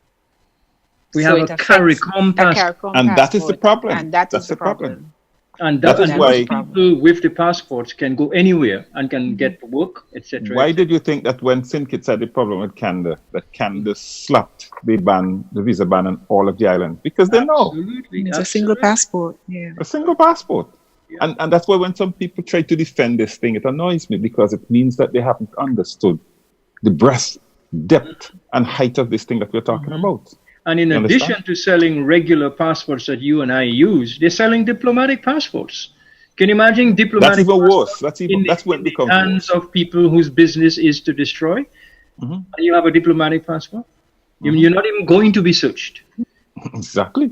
We have a CARICOM passport. And that is the problem. And that's the problem. And that is why people with the passports can go anywhere and can get work, etc. Why did you think that when St. had the problem with Canada, that Canada slapped the visa ban on all of the islands? Because they know. It's a single passport. Yeah. A single passport. Yeah. And that's why when some people try to defend this thing, it annoys me because it means that they haven't understood the breadth, depth, and height of this thing that we're talking about. And in addition to selling regular passports that you and I use, they're selling diplomatic passports. Can you imagine diplomatic passports? That's even worse. That's when it becomes hands of people whose business is to destroy? And you have a diplomatic passport? You're not even going to be searched. Exactly.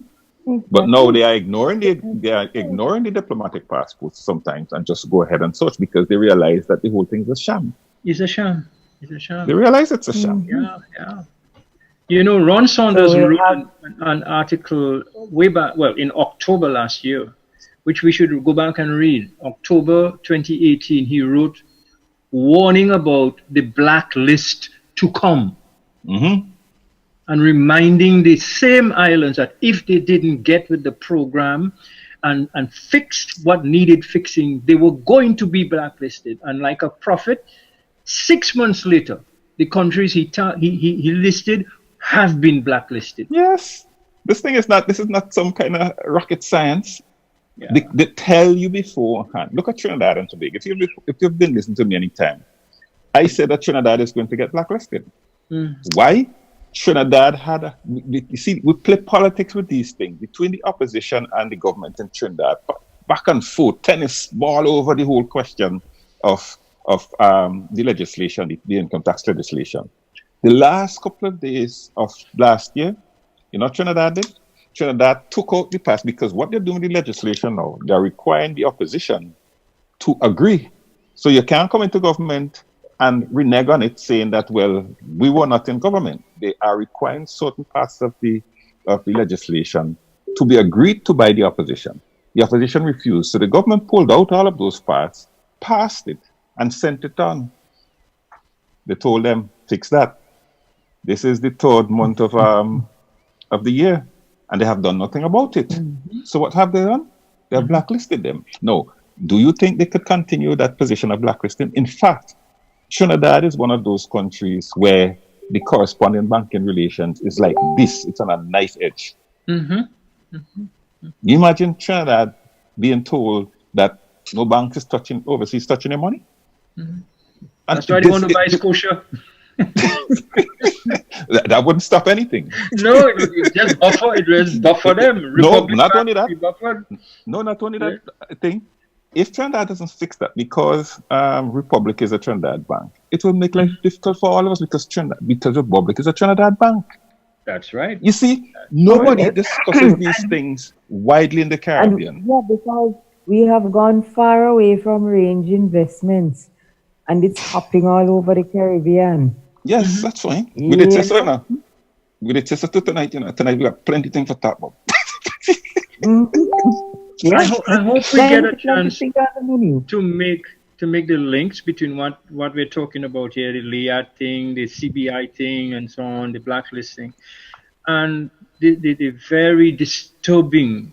But no, they are ignoring the diplomatic passports sometimes and just go ahead and search because they realize that the whole thing is a sham. It's a sham. It's a sham. They realize it's a sham. Yeah. Ron Saunders wrote an article way back, in October last year, which we should go back and read. October 2018, he wrote, warning about the blacklist to come. And reminding the same islands that if they didn't get with the program and fixed what needed fixing, they were going to be blacklisted. And like a prophet, 6 months later, the countries he listed have been blacklisted. Yes. This is not some kind of rocket science. Yeah. They tell you beforehand. Look at Trinidad and Tobago. If you've been listening to me any time, I said that Trinidad is going to get blacklisted. Why? Trinidad had you see, we play politics with these things between the opposition and the government in Trinidad, back and forth, tennis ball over the whole question of the legislation, the income tax legislation. The last couple of days of last year, you know, Trinidad did. Trinidad took out the pass because what they're doing with the legislation now, they're requiring the opposition to agree. So you can't come into government and renege on it, saying that, well, we were not in government. They are requiring certain parts of the legislation to be agreed to by the opposition. The opposition refused. So the government pulled out all of those parts, passed it, and sent it on. They told them, fix that. This is the third month of the year, and they have done nothing about it. So what have they done? They have blacklisted them. No. Do you think they could continue that position of blacklisting? In fact, Trinidad is one of those countries where the corresponding banking relations is like this. It's on a knife edge. You imagine Trinidad being told that no bank is overseas touching your money? That's why they want to buy Scotia. That wouldn't stop anything. No, it just buffer them. No, not only that. No, not only that thing. If Trinidad doesn't fix that, because Republic is a Trinidad bank, it will make life difficult for all of us because Republic is a Trinidad bank. That's right. You see, nobody discusses these things widely in the Caribbean. Yeah, because we have gone far away from range investments, and it's hopping all over the Caribbean. Yes, that's fine. We did test right now. We did test tonight. You know, tonight we got plenty of things for talk about. I hope we get a chance to make the links between what we're talking about here, the LIAT thing, the CBI thing, and so on, the blacklisting, and the very disturbing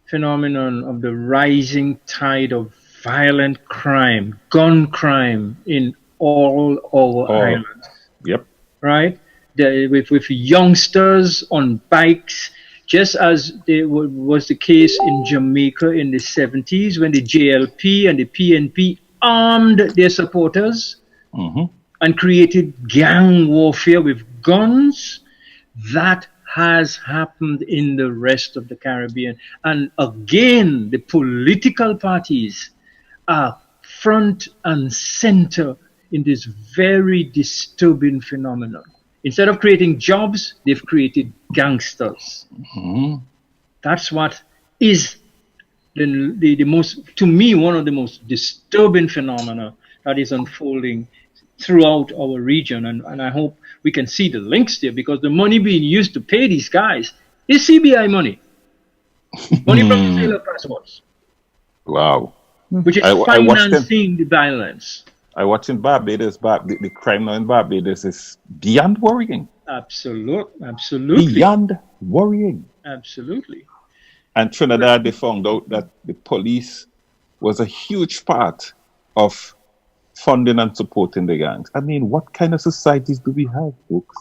phenomenon of the rising tide of violent crime, gun crime in all our islands. Yep. Right? With youngsters on bikes, just as was the case in Jamaica in the 70s when the JLP and the PNP armed their supporters and created gang warfare with guns. That has happened in the rest of the Caribbean. And again, the political parties are front and center in this very disturbing phenomenon. Instead of creating jobs, they've created gangsters. That's what is the most, to me, one of the most disturbing phenomena that is unfolding throughout our region. And I hope we can see the links there, because the money being used to pay these guys is CBI money. Money from the sale of passports. Wow. Which is financing the violence. I watched in Barbados, the crime now in Barbados is beyond worrying. Absolutely. Beyond worrying. Absolutely. And Trinidad, they found out that the police was a huge part of funding and supporting the gangs. I mean, what kind of societies do we have, folks?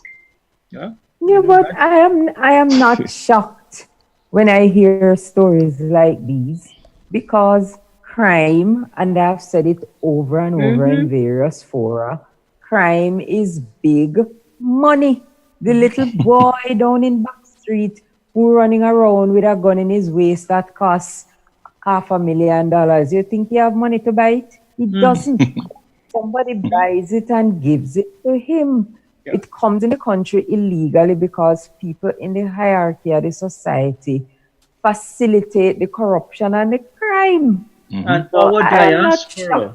Yeah, but I am not shocked when I hear stories like these, because crime, and I've said it over and over in various fora, crime is big money. The little boy down in Back Street who running around with a gun in his waist that costs $500,000, you think he have money to buy it? He doesn't. Somebody buys it and gives it to him. Yeah. It comes in the country illegally because people in the hierarchy of the society facilitate the corruption and the crime. And our diaspora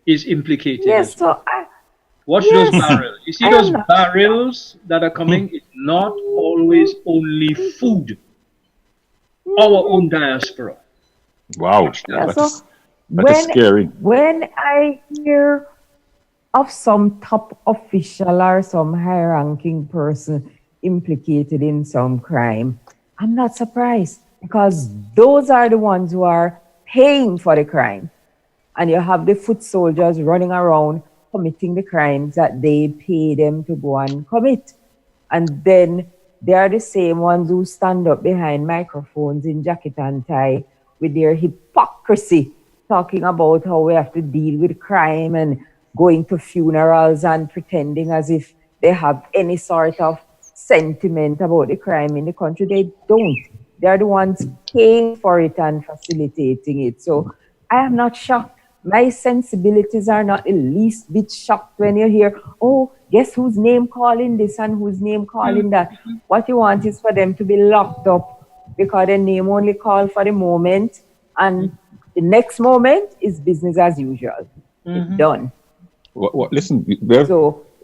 is implicated. Yes, watch those barrels. You see those barrels that are coming? It's not always only food. Our own diaspora. Wow. That is scary. When I hear of some top official or some high-ranking person implicated in some crime, I'm not surprised, because those are the ones who are paying for the crime. And you have the foot soldiers running around committing the crimes that they pay them to go and commit. And then they are the same ones who stand up behind microphones in jacket and tie with their hypocrisy, talking about how we have to deal with crime and going to funerals and pretending as if they have any sort of sentiment about the crime in the country. They don't. They're the ones paying for it and facilitating it. So I am not shocked. My sensibilities are not the least bit shocked when you hear, oh, guess whose name calling this and whose name calling that. What you want is for them to be locked up because their name only called for the moment, and the next moment is business as usual. It's done. Listen,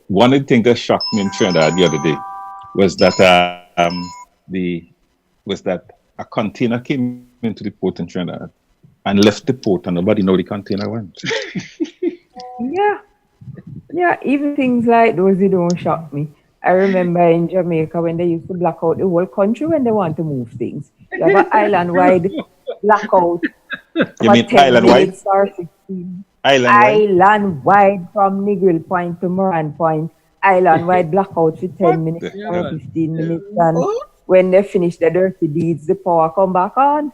one of the things that shocked me in Trinidad the other day was that a container came into the port in Trinidad and left the port, and nobody know the container went. Yeah, even things like those, they don't shock me. I remember in Jamaica when they used to black out the whole country when they want to move things. You have an island-wide blackout. You mean island-wide? Island-wide from Negril Point to Moran Point. Island-wide blackout for 10 minutes or 15 minutes. And when they finish the dirty deeds, the power come back on.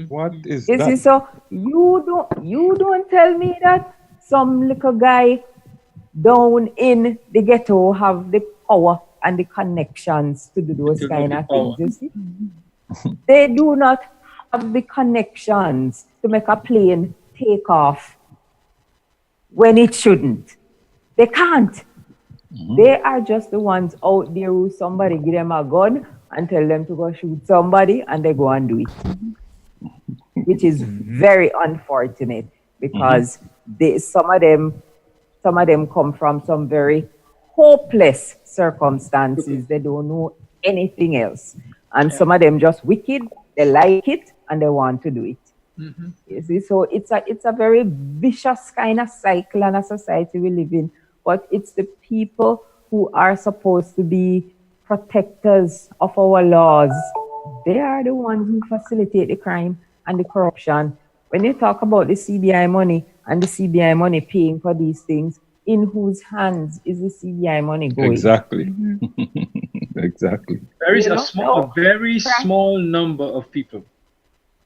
What is that? that? So you don't tell me that some little guy down in the ghetto have the power and the connections to do those kind of things. You see? They do not have the connections to make a plane take off when it shouldn't. They can't. They are just the ones out there who somebody give them a gun and tell them to go shoot somebody, and they go and do it, which is very unfortunate because some of them come from some very hopeless circumstances. They don't know anything else, and some of them just wicked. They like it and they want to do it. You see, so it's a very vicious kind of cycle and a society we live in. But it's the people who are supposed to be protectors of our laws. They are the ones who facilitate the crime and the corruption. When you talk about the CBI money and the CBI money paying for these things, in whose hands is the CBI money going? Exactly. Exactly. There is a very small number of people.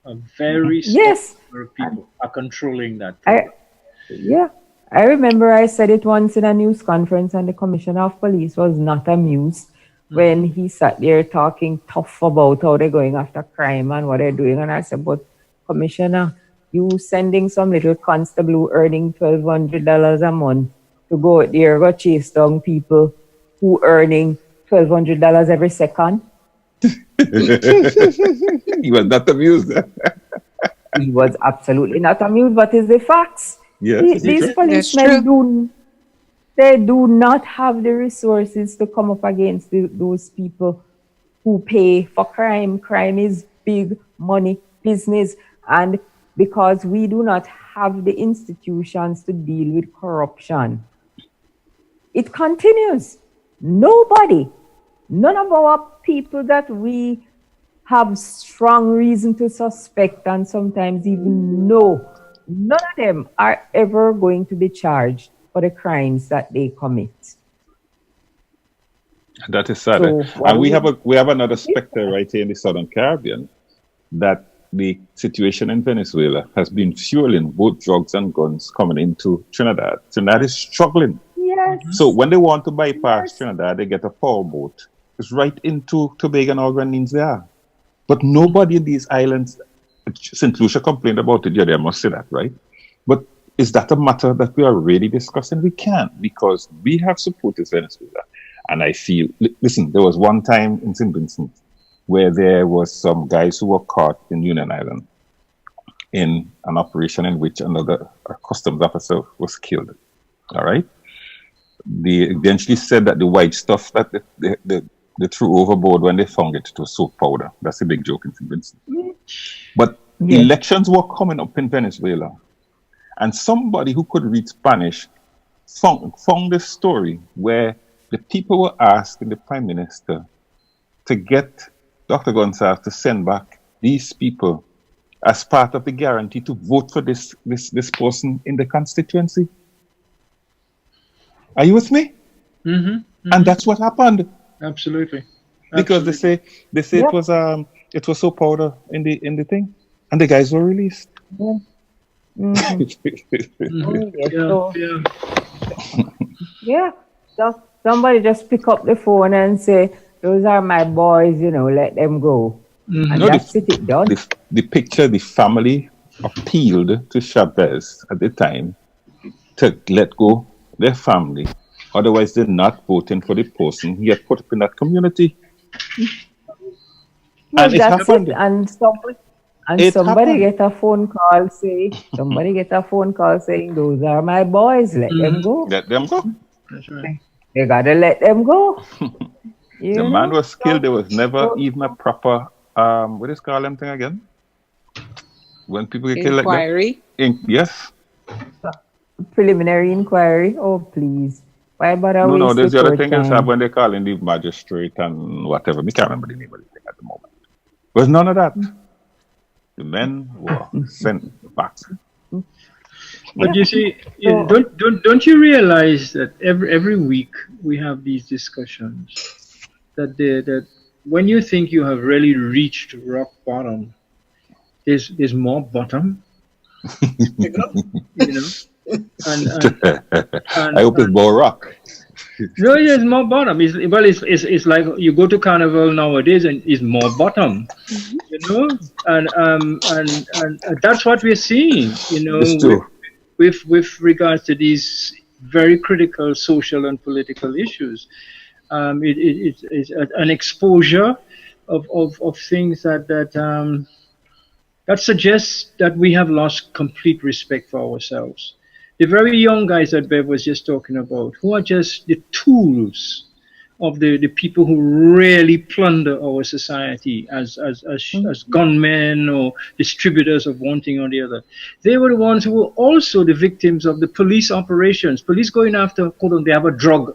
A very small number of people are controlling that. I remember I said it once in a news conference, and the Commissioner of Police was not amused when he sat there talking tough about how they're going after crime and what they're doing. And I said, but Commissioner, you sending some little constable who earning $1,200 a month to go out there, go chase down people who earning $1,200 every second? He was not amused. He was absolutely not amused, but it's the facts. Yes, these policemen do not have the resources to come up against those people who pay for crime. Crime is big money business, and because we do not have the institutions to deal with corruption, it continues. None of our people that we have strong reason to suspect and sometimes even know, none of them are ever going to be charged for the crimes that they commit. That is sad. And we have another specter right here in the Southern Caribbean, that the situation in Venezuela has been fueling both drugs and guns coming into Trinidad. Trinidad is struggling. Yes. So when they want to bypass Trinidad, they get a powerboat. It's right into Tobago and all Grenadines there. But nobody in these islands, St. Lucia complained about it, I must say that, right? But is that a matter that we are really discussing? We can't, because we have supported Venezuela. And I feel, listen, there was one time in St. Vincent where there was some guys who were caught in Union Island in an operation in which a customs officer was killed. All right? They eventually said that the white stuff that they threw overboard when they found it was soap powder. That's a big joke in St. Vincent. But elections were coming up in Venezuela, and somebody who could read Spanish found this story where the people were asking the Prime Minister to get Dr. Gonzalez to send back these people as part of the guarantee to vote for this person in the constituency. Are you with me? And that's what happened. Absolutely. Because they say Yep. it was so powder in the thing, and the guys were released. Yeah. Mm-hmm. Oh, yes. So, yeah. So somebody just pick up the phone and say, "Those are my boys, let them go." And No, that's it done. the picture, the family appealed to Chavez at the time to let go their family. Otherwise, they're not voting for the person he had put up in that community. Well, And it that's happened. it. And somebody It happened. get a phone call saying, "Those are my boys, let them go." Let them go. That's right. You gotta let them go. The man was killed. There was never even a proper what is called them thing again? When people get killed like Inquiry. that. Yes. Preliminary inquiry. Oh, please. Why bother No, waste there's the other your thing is time? when they call in the magistrate and whatever. I can't remember the name of the thing at the moment. There's none of that. The men were sent back. But you see, don't you realize that every week we have these discussions that when you think you have really reached rock bottom, there's more bottom. And I hope it's more rock. No, yeah, it's more bottom. It's like you go to carnival nowadays and it's more bottom, and that's what we're seeing, It's true. with regards to these very critical social and political issues. It's an exposure of things that suggests that we have lost complete respect for ourselves. The very young guys that Bev was just talking about, who are just the tools of the people who really plunder our society as gunmen or distributors of one thing or the other. They were the ones who were also the victims of the police operations. Police going after, they have a drug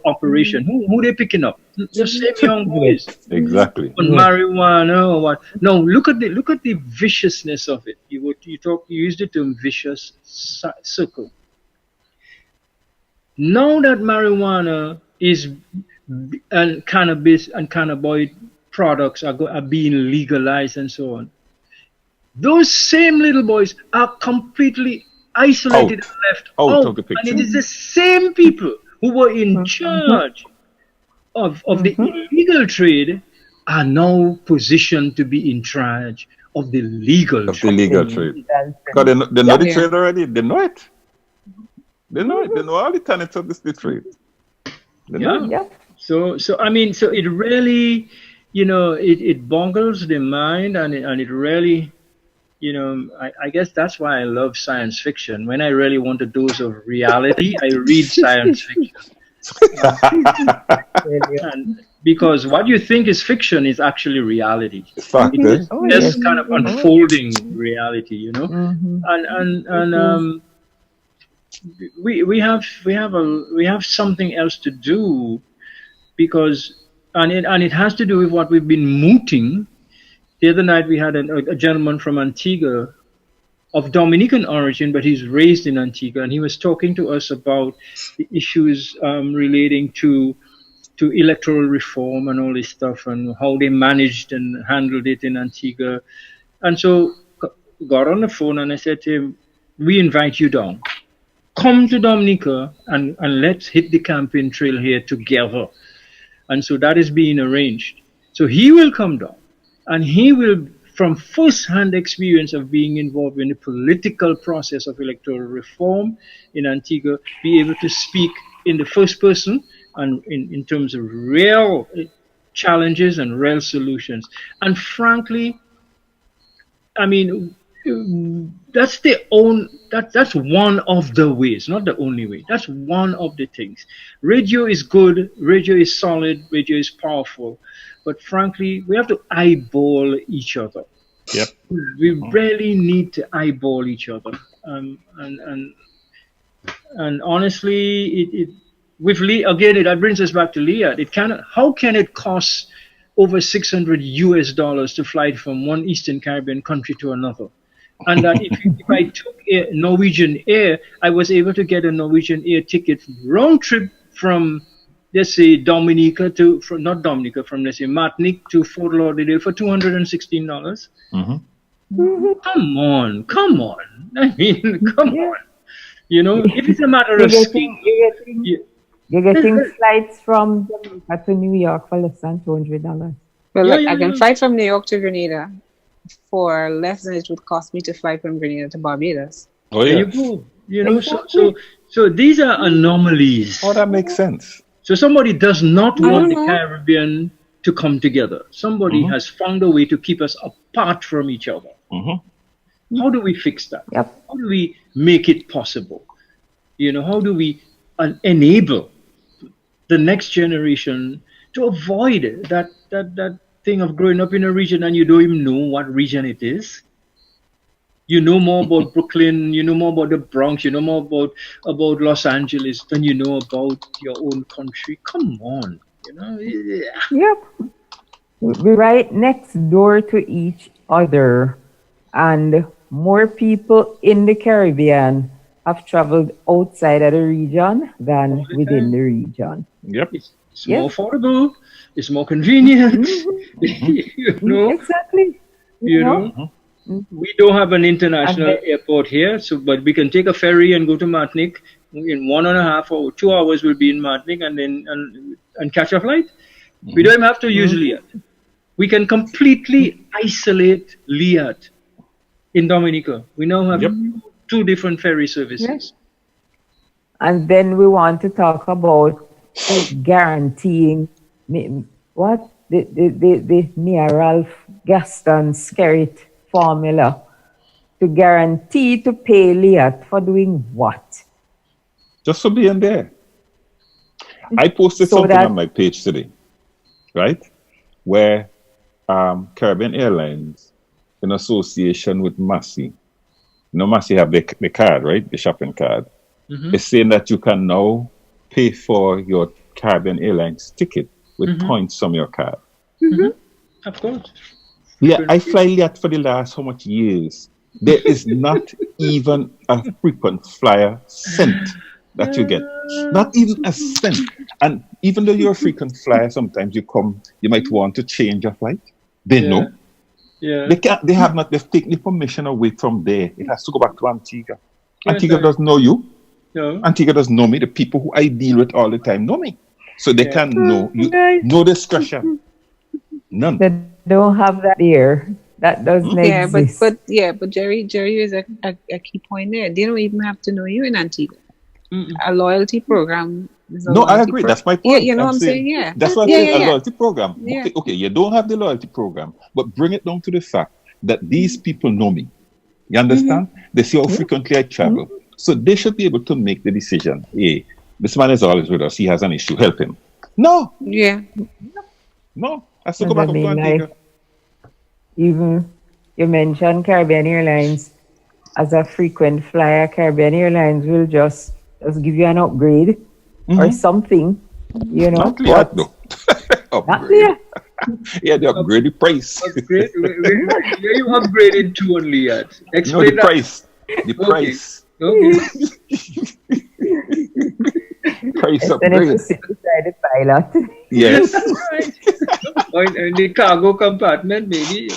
operation. Who they picking up? The same young boys. Exactly. On marijuana or what? No, look at the viciousness of it. You used the term vicious circle. Now that marijuana is and cannabis and cannabinoid products are being legalized and so on, those same little boys are completely isolated and left out. Of the picture. And it is the same people who were in charge of the illegal trade are now positioned to be in charge of the legal trade. The legal trade. Because they know the trade already. They know it. They know it. They know all the tenets of the trade. They know it. Yeah. So it really, it boggles the mind, and it really, I guess that's why I love science fiction. When I really want a dose of reality, I read science fiction. And because what you think is fiction is actually reality. It's fact, it's just kind of unfolding reality, and we have something else to do, because it has to do with what we've been mooting. The other night we had a gentleman from Antigua of Dominican origin, but he's raised in Antigua, and he was talking to us about the issues relating to electoral reform and all this stuff, and how they managed and handled it in Antigua. And so got on the phone and I said to him, we invite you down. Come to Dominica and let's hit the campaign trail here together. And so that is being arranged. So he will come down and he will, from first-hand experience of being involved in the political process of electoral reform in Antigua, be able to speak in the first person and in terms of real challenges and real solutions. And frankly, I mean, that's one of the ways, not the only way. That's one of the things. Radio is good, radio is solid, radio is powerful, but frankly, we have to eyeball each other. Yep. We really need to eyeball each other. And honestly, with again, that brings us back to LIAT. How can it cost over $600 to fly from one Eastern Caribbean country to another? And if I took Norwegian Air, I was able to get a Norwegian Air ticket round trip from let's say Dominica to from not Dominica from let's say Martinique to Fort Lauderdale for $216. Come on. I mean, come on. You know, if it's a matter of skiing, you're getting flights from Jamaica to New York for less than $200. Well, I can fly from New York to Grenada for less than it would cost me to fly from Grenada to Barbados. Oh, yeah. There you go. You know, so these are anomalies. Oh, that makes sense. So somebody does not want the Caribbean to come together. Somebody has found a way to keep us apart from each other. How do we fix that? How do we make it possible? You know, how do we enable the next generation to avoid that thing of growing up in a region and you don't even know what region it is? You know more about Brooklyn, you know more about the Bronx, you know more about Los Angeles than you know about your own country. Come on, you know. Yep. We're right next door to each other, and more people in the Caribbean have traveled outside of the region than within the region. Yep. It's more affordable, it's more convenient. You know? Exactly. You know? We don't have an international airport here, but we can take a ferry and go to Martinique. In 1.5 or 2 hours, we'll be in Martinique and then and catch a flight. We don't even have to use LIAT. We can completely isolate LIAT in Dominica. We now have 2 different ferry services. Yes. And then we want to talk about guaranteeing what the Mia Ralph Gaston Skerritt formula to guarantee to pay LIAT for doing what? Just for being there. I posted something on my page today, right? Where Caribbean Airlines, in association with Massey, you know, Massey have the card, right? The shopping card. It's saying that you can now pay for your Caribbean Airlines ticket with points from your card. Of course. Yeah, I fly LIAT for the last how much years? There is not even a frequent flyer cent that you get. Not even a cent. And even though you're a frequent flyer, sometimes you might want to change your flight. They know. Yeah. They've taken the permission away from there. It has to go back to Antigua. Antigua doesn't know you. No. Antigua doesn't know me. The people who I deal with all the time know me. So they can know you. No discretion. None. They don't have that there. That doesn't exist. But Jerry is a key point there. They don't even have to know you in Antigua. A loyalty program. I agree. That's my point. You know what I'm saying? Yeah. That's what I'm saying. A loyalty program. Okay, you don't have the loyalty program, but bring it down to the fact that these people know me. You understand? They see how frequently I travel. So they should be able to make the decision. Hey, this man is always with us. He has an issue. Help him. No. Yeah. No. Has to go back up to Antigua. Even you mentioned Caribbean Airlines as a frequent flyer. Caribbean Airlines will just give you an upgrade or something, you know. Not LIAT, though. Upgrade. Yeah, the upgraded price. Upgrade? Where you upgraded to on LIAT? Explain the price. The price. Okay. Price upgrade. Beside the pilot. Yes. Or in the cargo compartment, maybe.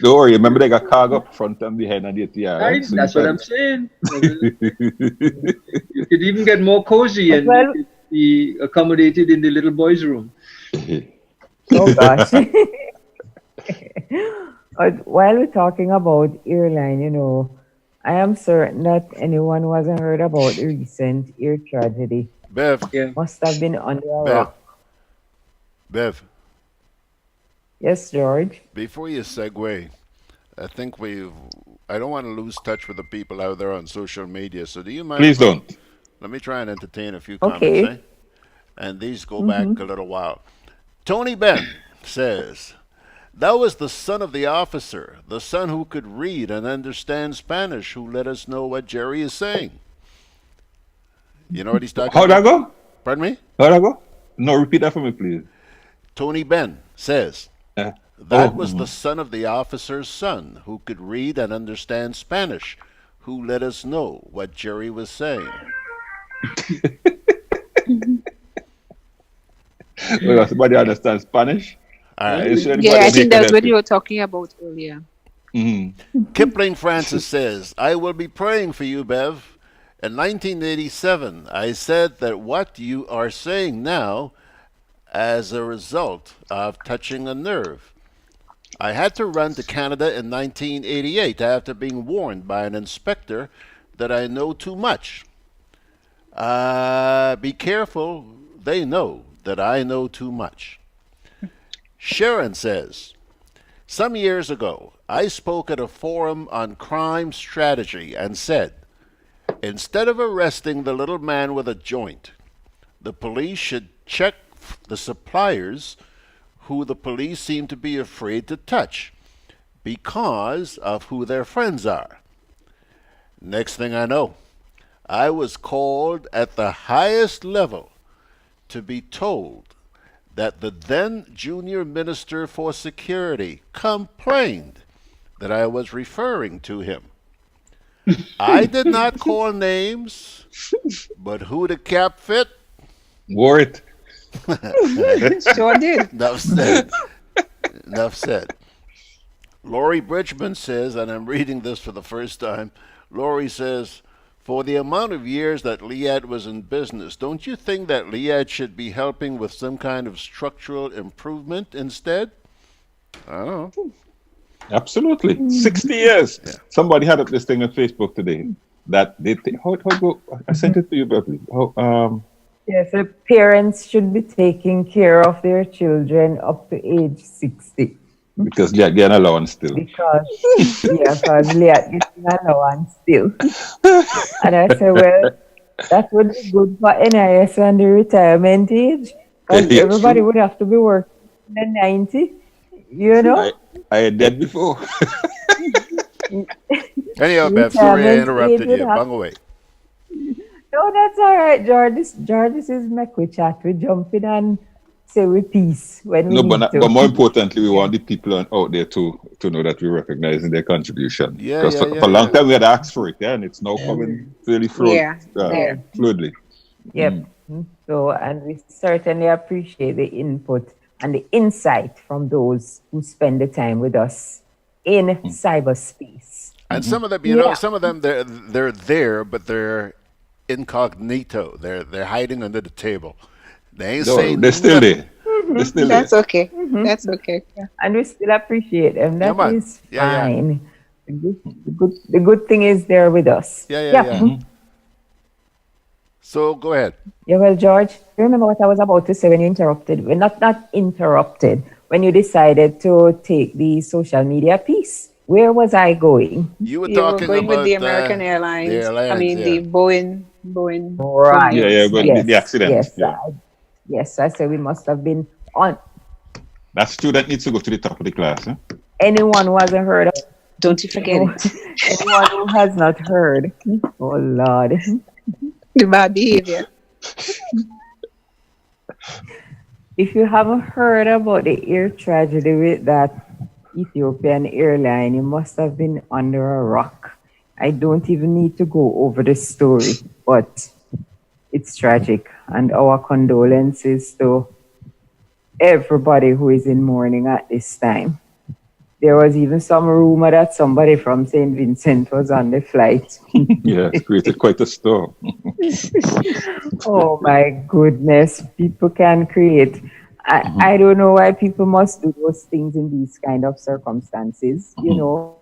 Don't worry. Remember, they got cargo up front and behind and the ATR. Right? So that's what I'm saying. You could even get more cozy and be accommodated in the little boy's room. Oh gosh. While we're talking about airline, you know, I am certain that anyone who hasn't heard about the recent air tragedy must have been under a rock. Bev. Yes, George. Before you segue, I think I don't want to lose touch with the people out there on social media. So do you mind? Please don't. Let me try and entertain a few comments. Eh? And these go back a little while. Tony Ben says, that was the son of the officer, the son who could read and understand Spanish, who let us know what Jerry is saying. You know what he's talking about? How'd that go? Pardon me? How'd that go? No, repeat that for me, please. Tony Ben says, that was the son of the officer's son, who could read and understand Spanish, who let us know what Jerry was saying. Well, somebody understands Spanish? All right. Is there Yeah, anybody I in here think can that's help what you? you were talking about earlier. Kipling Francis says, I will be praying for you, Bev. In 1987, I said that what you are saying now as a result of touching a nerve. I had to run to Canada in 1988 after being warned by an inspector that I know too much. Be careful, they know that I know too much. Sharon says, some years ago, I spoke at a forum on crime strategy and said, instead of arresting the little man with a joint, the police should check the suppliers who the police seem to be afraid to touch because of who their friends are. Next thing I know, I was called at the highest level to be told that the then junior minister for security complained that I was referring to him. I did not call names, but who the cap fit? Wore it. Sure did. Enough said. Enough said. Laurie Bridgman says, and I'm reading this for the first time, Laurie says, for the amount of years that LIAT was in business, don't you think that LIAT should be helping with some kind of structural improvement instead? I don't know. Absolutely. 60 years. Yeah. Somebody had up this thing on Facebook today that they think, how go? I sent it to you, Beverly. Yes, the parents should be taking care of their children up to age 60. Because they are getting allowance still. Because LIAT gets an allowance still. And I said, well, that would be good for NIS and the retirement age. Because everybody would have to be working in the 90, you know? I did before. Anyhow, Bev, sorry I interrupted you. Bung away. No, that's all right, George. This is Mek We Chat. We jump in and say we peace when we need to. But more importantly, we want the people out there to know that we recognize their contribution. Because for a long time we had asked for it, and it's now coming really fluidly. Yep. So, and we certainly appreciate the input and the insight from those who spend the time with us in cyberspace. And some of them, you know, some of them they're there, but they're incognito. They're hiding under the table. They ain't saying they're still there. They're still That's okay. That's okay. Yeah. And we still appreciate them. That is fine. The good thing is they're with us. So go ahead. Yeah, well, George, you remember what I was about to say when you interrupted? Well, not interrupted. When you decided to take the social media piece. Where was I going? You were talking going about with the American Airlines. The Boeing. Right. The accident. Yes, I said we must have been on. That student needs to go to the top of the class. Huh? Anyone who hasn't heard of Don't you forget it. Anyone who has not heard. Oh, Lord. The bad behavior. If you haven't heard about the air tragedy with that Ethiopian airline, you must have been under a rock. I don't even need to go over the story, but it's tragic. And our condolences to everybody who is in mourning at this time. There was even some rumor that somebody from St. Vincent was on the flight. Yeah, it created quite a storm. Oh my goodness, people can create. I don't know why people must do those things in these kind of circumstances, you know.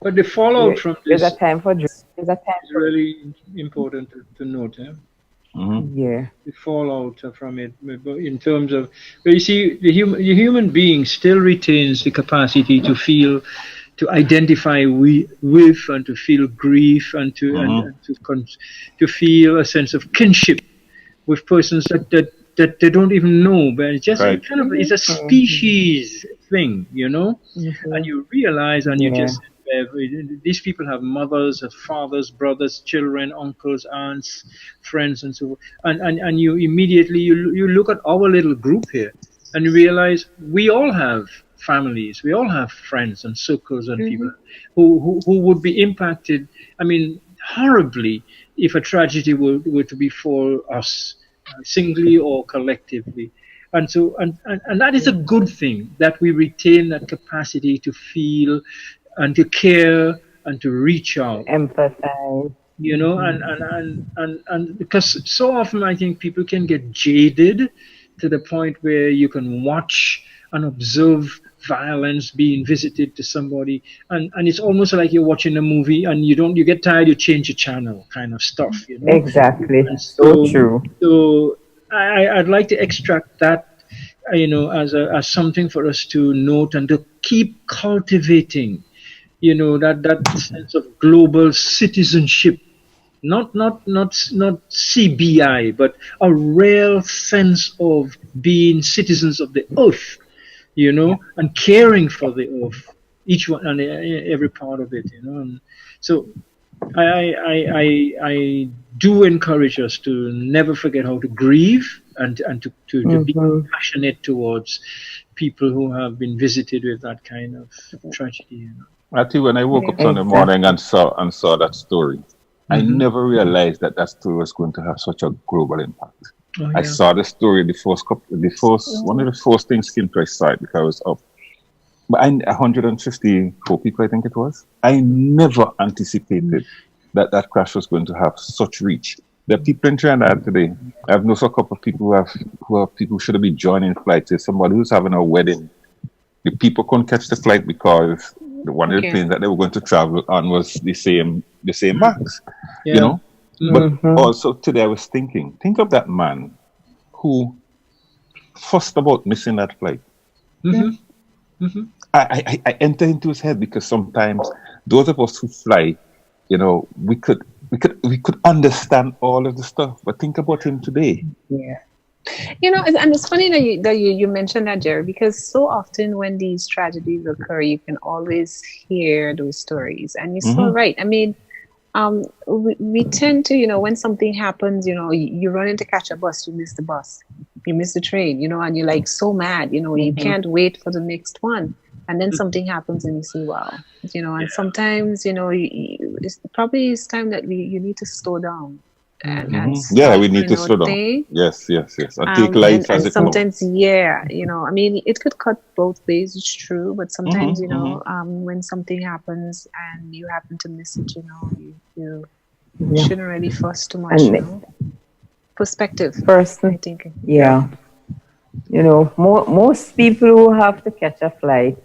But the fallout from this there's a time for is really important to note. Yeah. The fallout from it, in terms of, you see, the human being still retains the capacity to feel, to identify with, and to feel grief, and to feel a sense of kinship with persons that they don't even know, but it's just kind of, it's a species thing, you know, and you realize, and you just, these people have mothers, have fathers, brothers, children, uncles, aunts, friends, and so on. And you immediately you look at our little group here, and you realize we all have families, we all have friends and circles and people who would be impacted, I mean, horribly, if a tragedy were to befall us, singly or collectively. And so, and that is a good thing, that we retain that capacity to feel and to care and to reach out. Empathize. And because so often I think people can get jaded to the point where you can watch and observe violence being visited to somebody, and it's almost like you're watching a movie and you get tired, you change the channel kind of stuff. Exactly. And So true. So I'd like to extract that, as something for us to note and to keep cultivating, that sense of global citizenship, not CBI, but a real sense of being citizens of the earth, and caring for the earth, each one and every part of it, And so I do encourage us to never forget how to grieve and to be compassionate towards people who have been visited with that kind of tragedy. Athie, when I woke up Sunday morning and saw that story, I never realized that story was going to have such a global impact. Oh, yeah. I saw the story, one of the first things came to I saw it because I was up. But 154 people, I think it was. I never anticipated that crash was going to have such reach. There are people in Trinidad today. I've known a couple of people who should have been joining flights. There's somebody who's having a wedding. The people couldn't catch the flight because one of the planes that they were going to travel on was the same max. Yeah. But also today I was thinking, think of that man who fussed about missing that flight. I enter into his head because sometimes those of us who fly, we could understand all of the stuff, but think about him today. Yeah. And it's funny that you mentioned that, Jerry, because so often when these tragedies occur, you can always hear those stories, and you're so right. I mean, we tend to, when something happens, you run in to catch a bus, you miss the bus, you miss the train, and you're like so mad, you can't wait for the next one. And then something happens and you see, wow, and sometimes, it's probably time that you need to slow down. And stop, we need to slow down. Yes. And take life as it comes. Sometimes, I mean, it could cut both ways, it's true, but sometimes, when something happens and you happen to miss it, you shouldn't really fuss too much, Perspective, Personally, I think. Yeah. Most people who have to catch a flight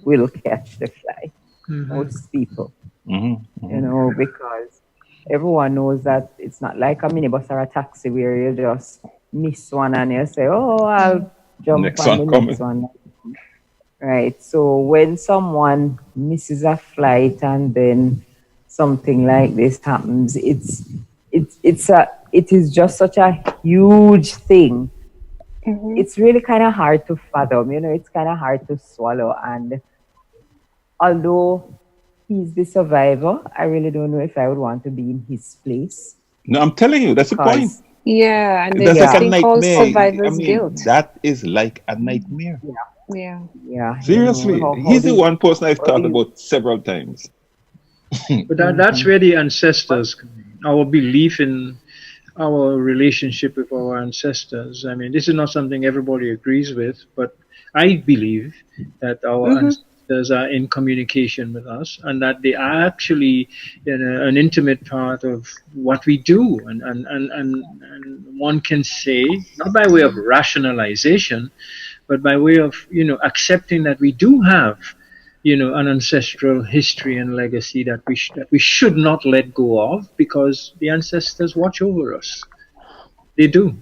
will catch the flight. Most people, because everyone knows that it's not like a minibus or a taxi where you just miss one and you say, oh, I'll jump on the next one. Right. So when someone misses a flight and then something like this happens, it is just such a huge thing. It's really kind of hard to fathom, it's kind of hard to swallow. And although he's the survivor, I really don't know if I would want to be in his place. No, I'm telling you, that's the point. Yeah, and that's there's like a something called nightmare. survivor's guilt. That is like a nightmare. Yeah. Seriously, he's the one person I've thought about several times. But that's where the ancestors, our belief in our relationship with our ancestors. I mean, this is not something everybody agrees with, but I believe that our ancestors are in communication with us, and that they are actually an intimate part of what we do. And one can say, not by way of rationalization, but by way of accepting that we do have an ancestral history and legacy that we should not let go of, because the ancestors watch over us. They do.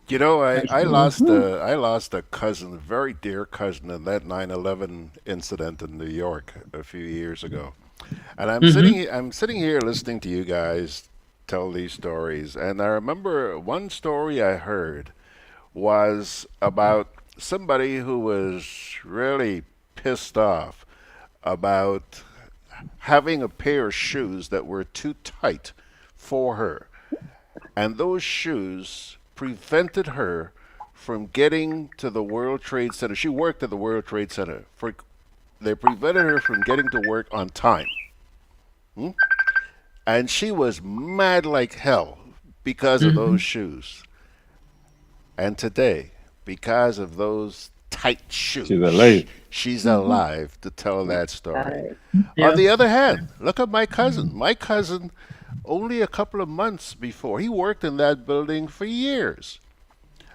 I lost a cousin, a very dear cousin, in that 9/11 incident in New York a few years ago. And I'm sitting here listening to you guys tell these stories, and I remember one story I heard was about somebody who was really pissed off about having a pair of shoes that were too tight for her. And those shoes prevented her from getting to the World Trade Center. She worked at the World Trade Center. They prevented her from getting to work on time. And she was mad like hell because of those shoes. And today, because of those tight shoes, She's alive. she's alive to tell that story. Yeah. On the other hand, look at my cousin. My cousin, only a couple of months before, he worked in that building for years.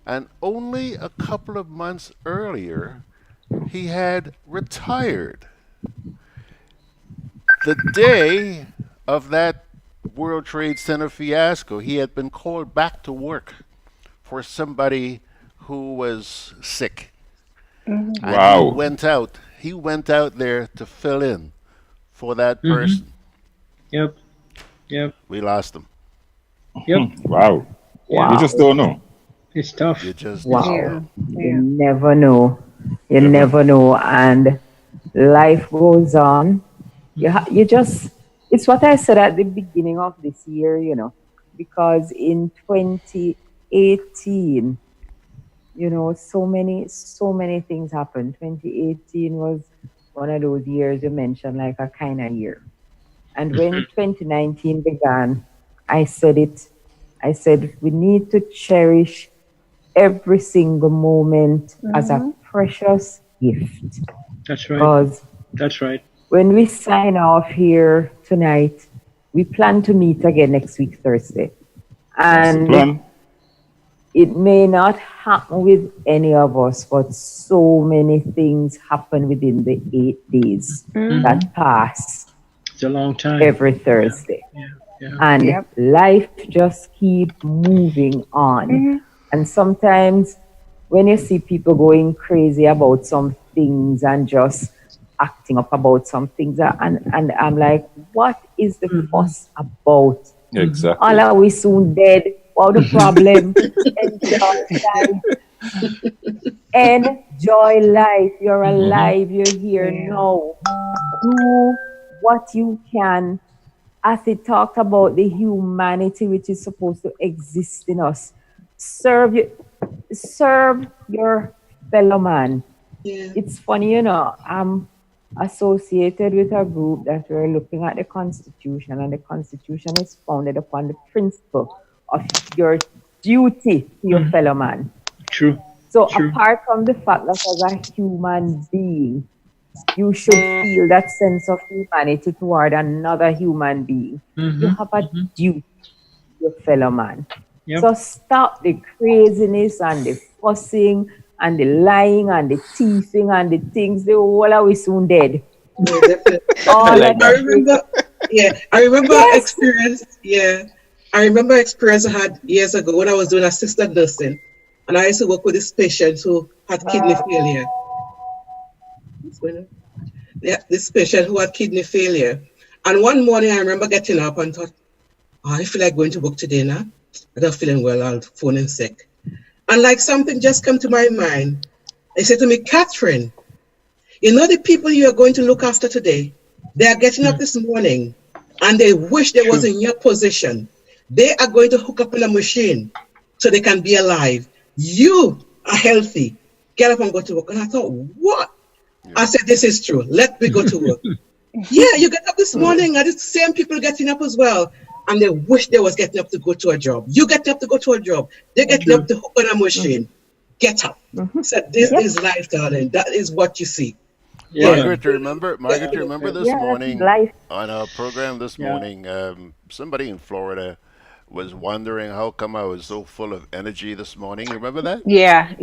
And only a couple of months earlier, he had retired. The day of that World Trade Center fiasco, he had been called back to work for somebody who was sick. And Wow. he went out there to fill in for that person. Yep. Yep. We lost him. Yep. Wow. Wow. You just don't know. It's tough. You just Wow. don't know. You never know. You never know. And life goes on. You just, it's what I said at the beginning of this year, you know, because in 2018, you know, so many things happened. 2018 was one of those years you mentioned, like a kind of year. And when 2019 began, I said we need to cherish every single moment as a precious gift. That's right. Because That's right. when we sign off here tonight, we plan to meet again next week, Thursday. And it may not happen with any of us, but so many things happen within the 8 days that pass. It's a long time. Every Thursday. Yeah. And life just keep moving on. And sometimes when you see people going crazy about some things and just acting up about some things, and I'm like, what is the fuss about? Exactly. All are we soon dead? What the problem? Enjoy life. You're alive. You're here now. Do what you can. Athie talked about the humanity which is supposed to exist in us. Serve your fellow man. Yeah. It's funny, you know, I'm associated with a group that we're looking at the Constitution, and the Constitution is founded upon the principle of your duty to your fellow man. True. So apart from the fact that as a human being, you should feel that sense of humanity toward another human being. You have a duty to your fellow man. Yep. So stop the craziness and the fussing and the lying and the thieving and the things. The whole are we soon dead. Yeah, definitely. I remember experience. Yeah, I remember experience I had years ago when I was doing assisted nursing, and I used to work with this patient who had kidney failure. This patient who had kidney failure, and one morning I remember getting up and thought, I feel like going to work today now. I'm not feeling well. I'll phone in sick. And like something just came to my mind. They said to me, Catherine, you know the people you are going to look after today, they are getting up this morning and they wish they was in your position. They are going to hook up in a machine so they can be alive. You are healthy. Get up and go to work. And I thought, what? I said, this is true. Let me go to work. Yeah, you get up this morning and it's the same people getting up as well. And they wish they was getting up to go to a job. You get up to go to a job. They're getting up to hook on a machine. Get up. So this is life, darling. That is what you see. Yeah. Margaret, you remember this morning on our program this morning, somebody in Florida was wondering how come I was so full of energy this morning. You remember that? Yeah.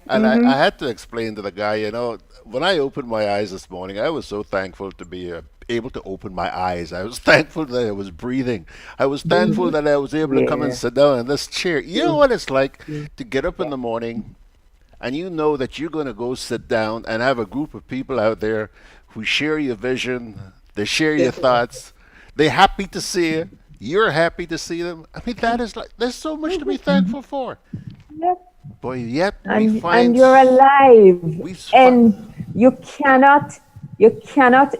And I had to explain to the guy, you know, when I opened my eyes this morning, I was so thankful to be able to open my eyes. I was thankful that I was breathing. I was thankful that I was able to come and sit down in this chair. You know what it's like to get up in the morning and you know that you're going to go sit down and have a group of people out there who share your vision, they share your thoughts, they're happy to see you, you're happy to see them. I mean, that is like, there's so much to be thankful for. But yet we find... And you're alive. And you cannot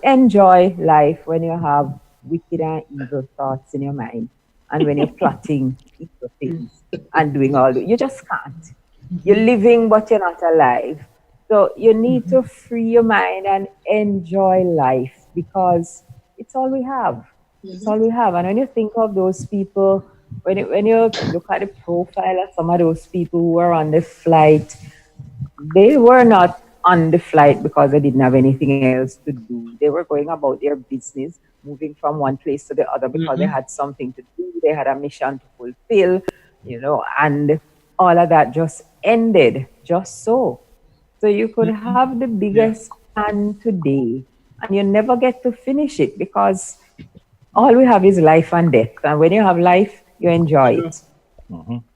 enjoy life when you have wicked and evil thoughts in your mind and when you're plotting evil things and doing all that. You just can't. You're living, but you're not alive. So you need to free your mind and enjoy life because it's all we have. That's all we have. And when you think of those people, when you look at the profile of some of those people who were on the flight, they were not on the flight because they didn't have anything else to do. They were going about their business, moving from one place to the other because they had something to do. They had a mission to fulfill, and all of that just ended just so. So you could have the biggest plan today and you never get to finish it because all we have is life and death. And when you have life, you enjoy it.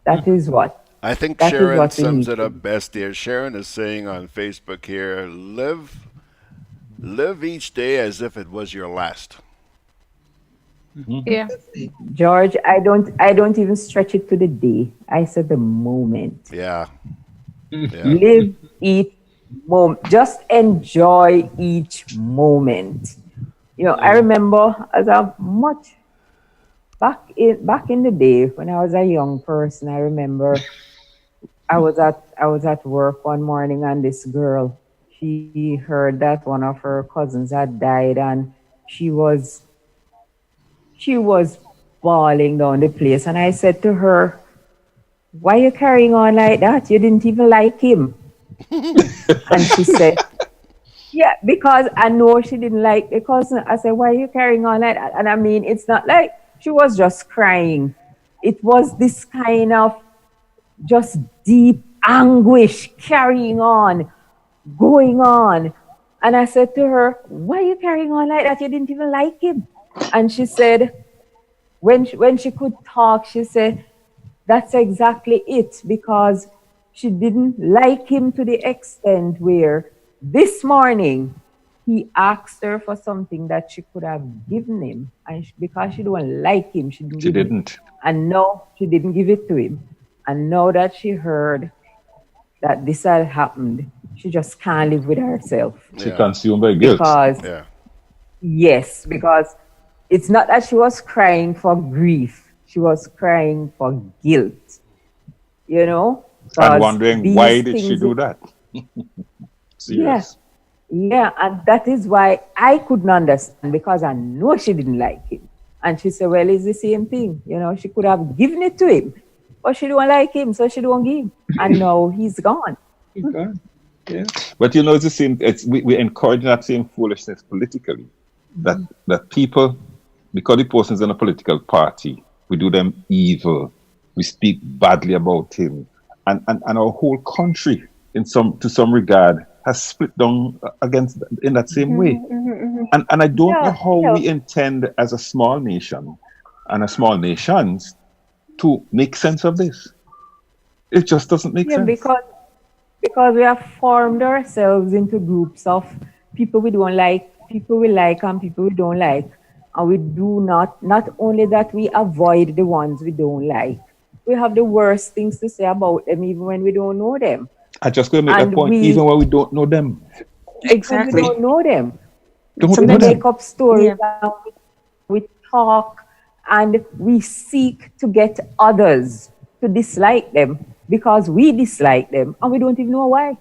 That is what. I think that is Sharon what we sums need it to up best here. Sharon is saying on Facebook here, live each day as if it was your last. Yeah. George, I don't even stretch it to the day. I said the moment. Yeah. Live each moment. Just enjoy each moment. I remember as a much back in the day when I was a young person, I remember I was at work one morning and this girl, she heard that one of her cousins had died and she was bawling down the place. And I said to her, "Why are you carrying on like that? You didn't even like him." And she said, "Yeah, because I know she didn't like the cousin." I said, "Why are you carrying on like that?" And I mean, it's not like she was just crying. It was this kind of just deep anguish carrying on, going on. And I said to her, "Why are you carrying on like that? You didn't even like him." And she said, when she could talk, she said, "That's exactly it, because she didn't like him to the extent where this morning he asked her for something that she could have given him, and because she don't like him, she didn't. And no, she didn't give it to him. And now that she heard that this had happened, she just can't live with herself. She consumed by guilt. Yes, because it's not that she was crying for grief. She was crying for guilt. And wondering why did she do that? Serious. Yeah, and that is why I couldn't understand, because I know she didn't like him. And she said, well, it's the same thing. She could have given it to him, but she don't like him, so she don't give. And now he's gone. He's gone. Yeah. But it's the same. We encourage that same foolishness politically. That people, because the person's in a political party, we do them evil. We speak badly about him. And our whole country, to some regard, has split down in that same way. And I don't know how we intend as a small nation and as small nations to make sense of this. It just doesn't make sense. Because we have formed ourselves into groups of people we don't like, people we like, and people we don't like. And we do not only that, we avoid the ones we don't like. We have the worst things to say about them even when we don't know them. I just going to make that point, even when we don't know them. Exactly. We don't know them. We make up stories, and we talk, and we seek to get others to dislike them because we dislike them, and we don't even know why.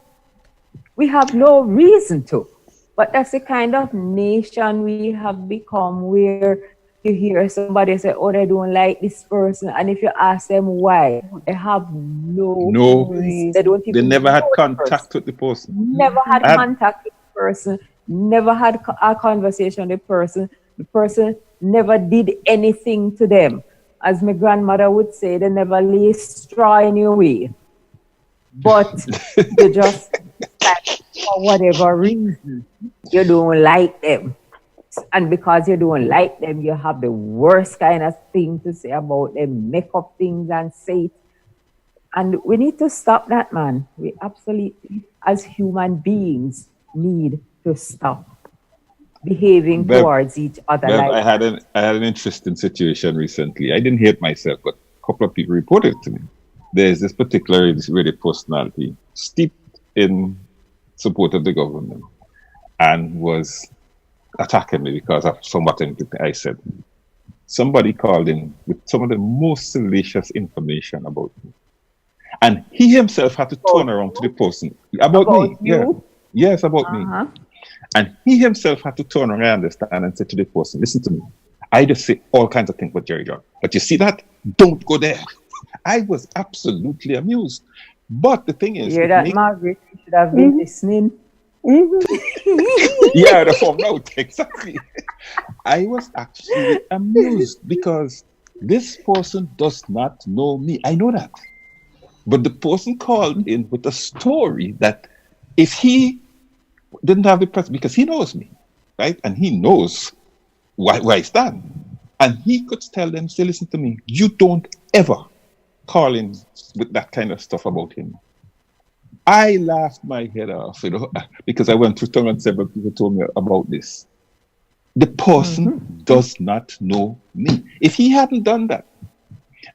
We have no reason to. But that's the kind of nation we have become, where you hear somebody say, "Oh, they don't like this person," and if you ask them why, they have no reason. They never had contact with the person. Never had contact with the person. Never had a conversation with the person. The person never did anything to them. As my grandmother would say, they never lay straw in your way. But they just, for whatever reason, you don't like them. And because you don't like them, you have the worst kind of thing to say about them, make up things and say it. And we need to stop that, man. We absolutely, as human beings, need to stop behaving towards each other. I had an interesting situation recently. I didn't hear it myself, but a couple of people reported it to me. There's this particular radio personality steeped in support of the government and was attacking me because of something I said. Somebody called in with some of the most salacious information about me. And he himself had to turn around to the person. About me. Yeah. Yes, about me. And he himself had to turn around, I understand, and say to the person, "Listen to me. I just say all kinds of things with Jerry John. But you see that? Don't go there. I was absolutely amused. But the thing is, You hear that, Margaret? You should have been listening. yeah, the form out, exactly. I was actually amused because this person does not know me. I know that. But the person called in with a story that if he didn't have the press, because he knows me, right? And he knows where I stand. And he could tell them, say, listen to me, you don't ever call in with that kind of stuff about him. I laughed my head off, because I went through tongue and several people told me about this. The person does not know me. If he hadn't done that,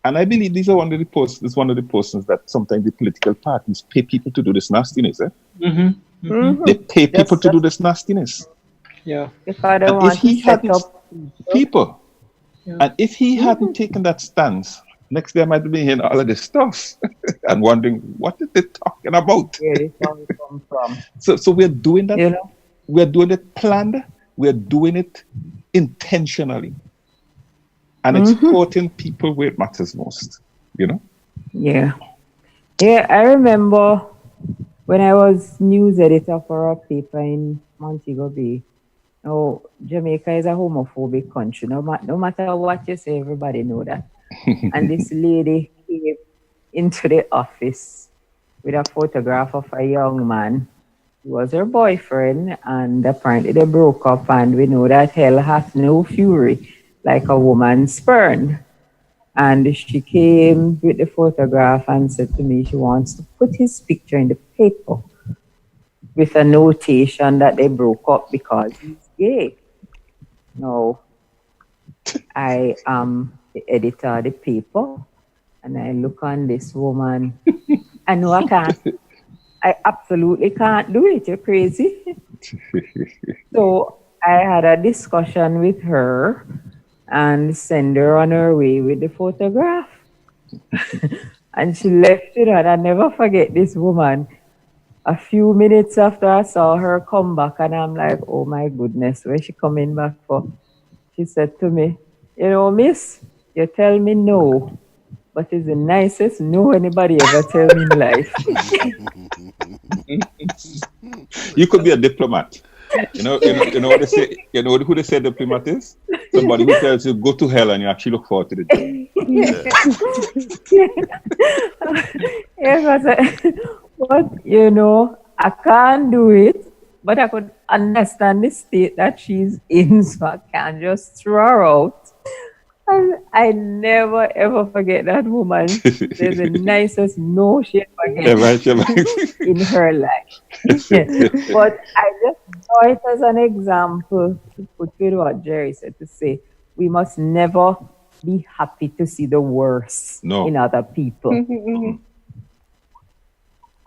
and I believe these are one of the persons that sometimes the political parties pay people to do this nastiness. They pay people to do this nastiness. Yeah. Because they And want if he to set hadn't up people, Yeah. and if he hadn't taken that stance, next day I might be hearing all of this stuff and wondering what are they talking about. where this all come from. So we're doing that. You know? We're doing it planned. We're doing it intentionally, and it's hurting people where it matters most. You know. Yeah. Yeah, I remember when I was news editor for a paper in Montego Bay. Oh, Jamaica is a homophobic country. No matter what you say, everybody know that. And this lady came into the office with a photograph of a young man. He was her boyfriend, and apparently they broke up, and we know that hell hath no fury, like a woman spurned. And she came with the photograph and said to me she wants to put his picture in the paper with a notation that they broke up because he's gay. No, I am the editor of the paper, and I look on this woman. I know I can't. I absolutely can't do it. You're crazy. So I had a discussion with her and send her on her way with the photograph. And she left it, and I never forget this woman. A few minutes after I saw her come back, and I'm like, oh my goodness, where's she coming back for? She said to me, you know, miss, you tell me no, but it's the nicest no anybody ever tell me in life. You could be a diplomat. You know what they say. You know who they say diplomat is? Somebody who tells you go to hell and you actually look forward to the day. But you know, I can't do it. But I could understand the state that she's in, so I can't just throw her out. And I never ever forget that woman. She's the nicest no she ever gets in her life. But I just saw it as an example to put with what Jerry said, to say we must never be happy to see the worst in other people.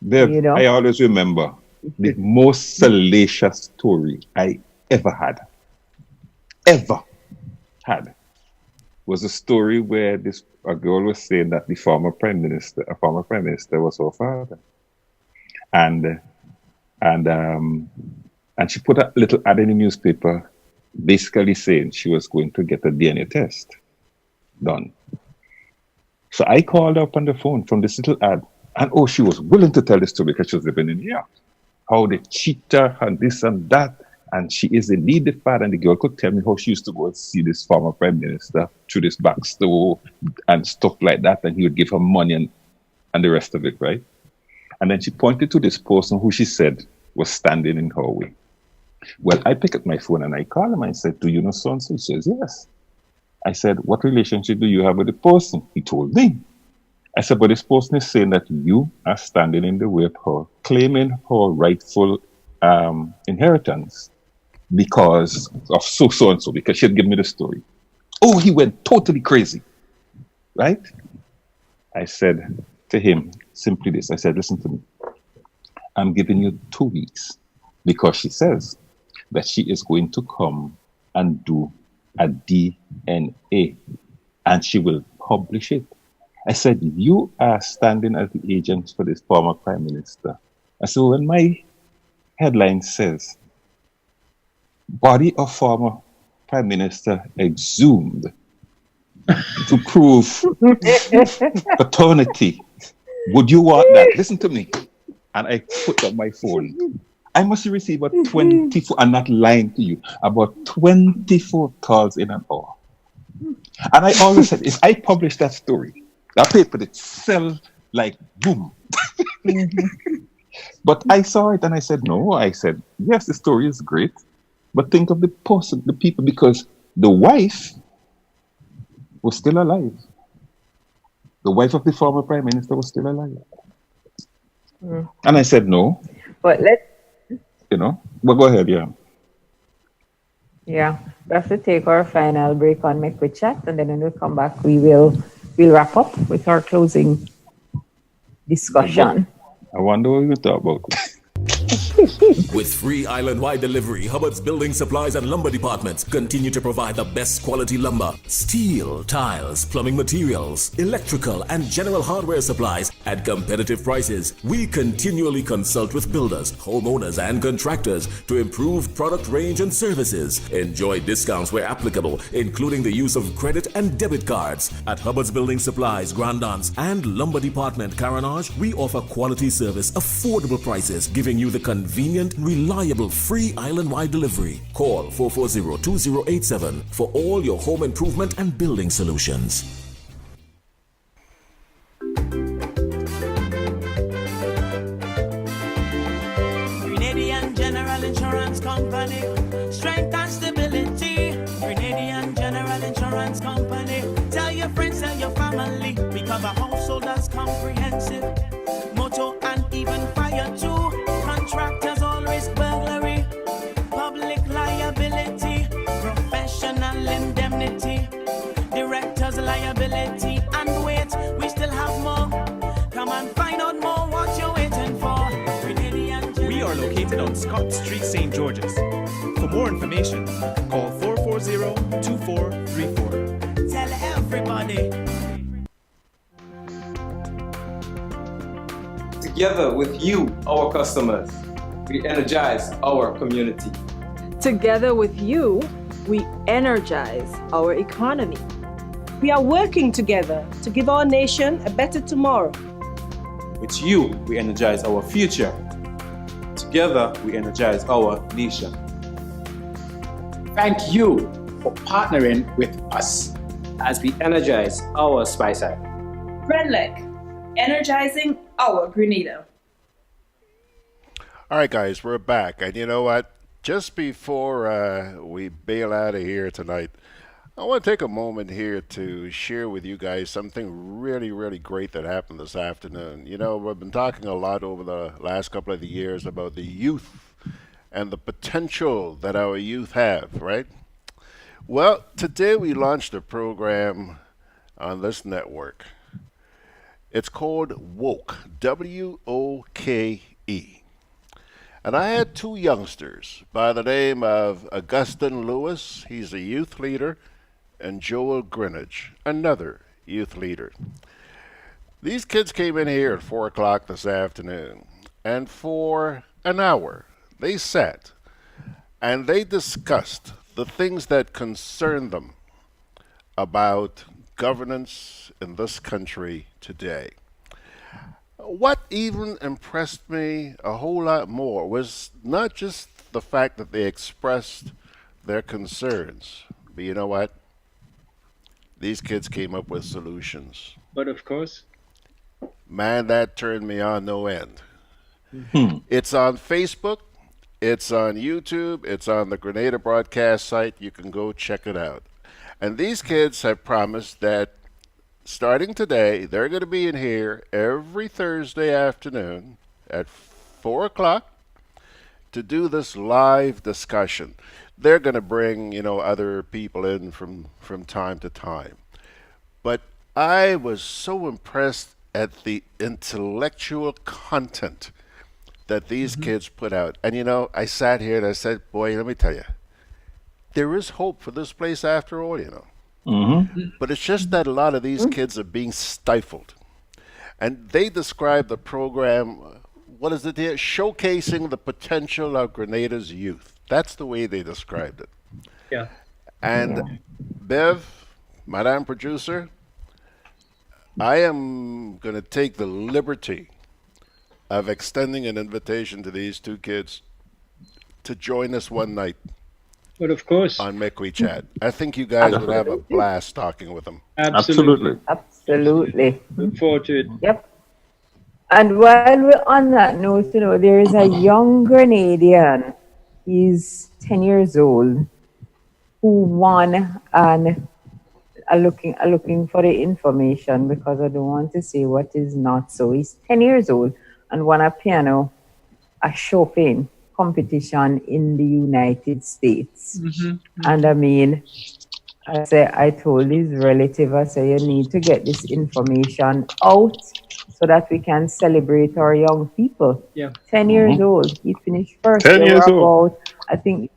Bev, You know? I always remember the most salacious story I ever had was a story where a girl was saying that a former prime minister was her father, and she put a little ad in the newspaper, basically saying she was going to get a DNA test done. So I called up on the phone from this little ad, and she was willing to tell the story because she was living in New York, how they cheat her and this and that. And she is indeed the father, and the girl could tell me how she used to go and see this former prime minister through this back store and stuff like that, and he would give her money and the rest of it, right? And then she pointed to this person who she said was standing in her way. Well, I picked up my phone and I called him. I said, do you know so-and-so? He says, yes. I said, what relationship do you have with the person? He told me. I said, but this person is saying that you are standing in the way of her claiming her rightful inheritance because of so-and-so, because she had given me the story. Oh, he went totally crazy, right? I said to him simply this. I said, listen to me. I'm giving you 2 weeks because she says that she is going to come and do a DNA and she will publish it. I said, you are standing as the agent for this former prime minister. I said, when my headline says, body of former Prime Minister exhumed to prove paternity. Would you want that? Listen to me. And I put up my phone. I must receive about 24, I'm not lying to you, about 24 calls in an hour. And I always said, if I publish that story, that paper would sell like boom. But I saw it and I said, no. I said, yes, the story is great. But think of the person, the people, because the wife was still alive. The wife of the former Prime Minister was still alive. And I said, no. But let's, well, go ahead, yeah. Yeah, we have to take our final break on Mek We Chat, and then when we come back, we'll wrap up with our closing discussion. I wonder what we will talk about. With free island-wide delivery, Hubbard's Building Supplies and Lumber Departments continue to provide the best quality lumber, steel, tiles, plumbing materials, electrical, and general hardware supplies at competitive prices. We continually consult with builders, homeowners, and contractors to improve product range and services. Enjoy discounts where applicable, including the use of credit and debit cards. At Hubbard's Building Supplies, Grandance, and Lumber Department, Caranage, we offer quality service, affordable prices, giving you the convenient, reliable, free island-wide delivery. Call 440-2087 for all your home improvement and building solutions. Grenadian General Insurance Company, strength and stability. Grenadian General Insurance Company, tell your friends, tell your family. We cover householders comprehensive, motor and even fire too. Contractors all risk burglary, public liability, professional indemnity, directors liability, and wait, we still have more. Come and find out more what you're waiting for. We are located on Scott Street, St. George's. For more information, call 440-2434. Tell everybody. Together with you, our customers, we energize our community. Together with you, we energize our economy. We are working together to give our nation a better tomorrow. With you, we energize our future. Together, we energize our nation. Thank you for partnering with us as we energize our spice side. Redleg, energizing our Grenada. All right, guys, we're back. And you know what? Just before we bail out of here tonight, I want to take a moment here to share with you guys something really, really great that happened this afternoon. You know, we've been talking a lot over the last couple of years about the youth and the potential that our youth have, right? Well, today we launched a program on this network. It's called WOKE, W-O-K-E. And I had two youngsters by the name of Augustin Lewis, he's a youth leader, and Joel Greenidge, another youth leader. These kids came in here at 4 o'clock this afternoon, and for an hour they sat and they discussed the things that concern them about governance in this country today. What even impressed me a whole lot more was not just the fact that they expressed their concerns, but you know what? These kids came up with solutions. But of course. Man, that turned me on no end. It's on Facebook, it's on YouTube, it's on the Grenada Broadcast site. You can go check it out. And these kids have promised that starting today, they're going to be in here every Thursday afternoon at 4 o'clock to do this live discussion. They're going to bring, other people in from time to time. But I was so impressed at the intellectual content that these kids put out. And, I sat here and I said, boy, let me tell you, there is hope for this place after all, But it's just that a lot of these kids are being stifled. And they describe the program, what is it here? Showcasing the potential of Grenada's youth. That's the way they described it. Yeah. And Bev, Madame Producer, I am going to take the liberty of extending an invitation to these two kids to join us one night. But of course, on Mek We Chat. I think you guys would have a blast talking with them. Absolutely. Absolutely. Look forward to it. Yep. And while we're on that note, there is a young Grenadian. He's 10 years old who won and are looking for the information because I don't want to say what is not so. He's 10 years old and won a Chopin competition in the United States. And I mean, I told his relative, I said, you need to get this information out so that we can celebrate our young people. 10 years old. He finished first. 10 years old. I think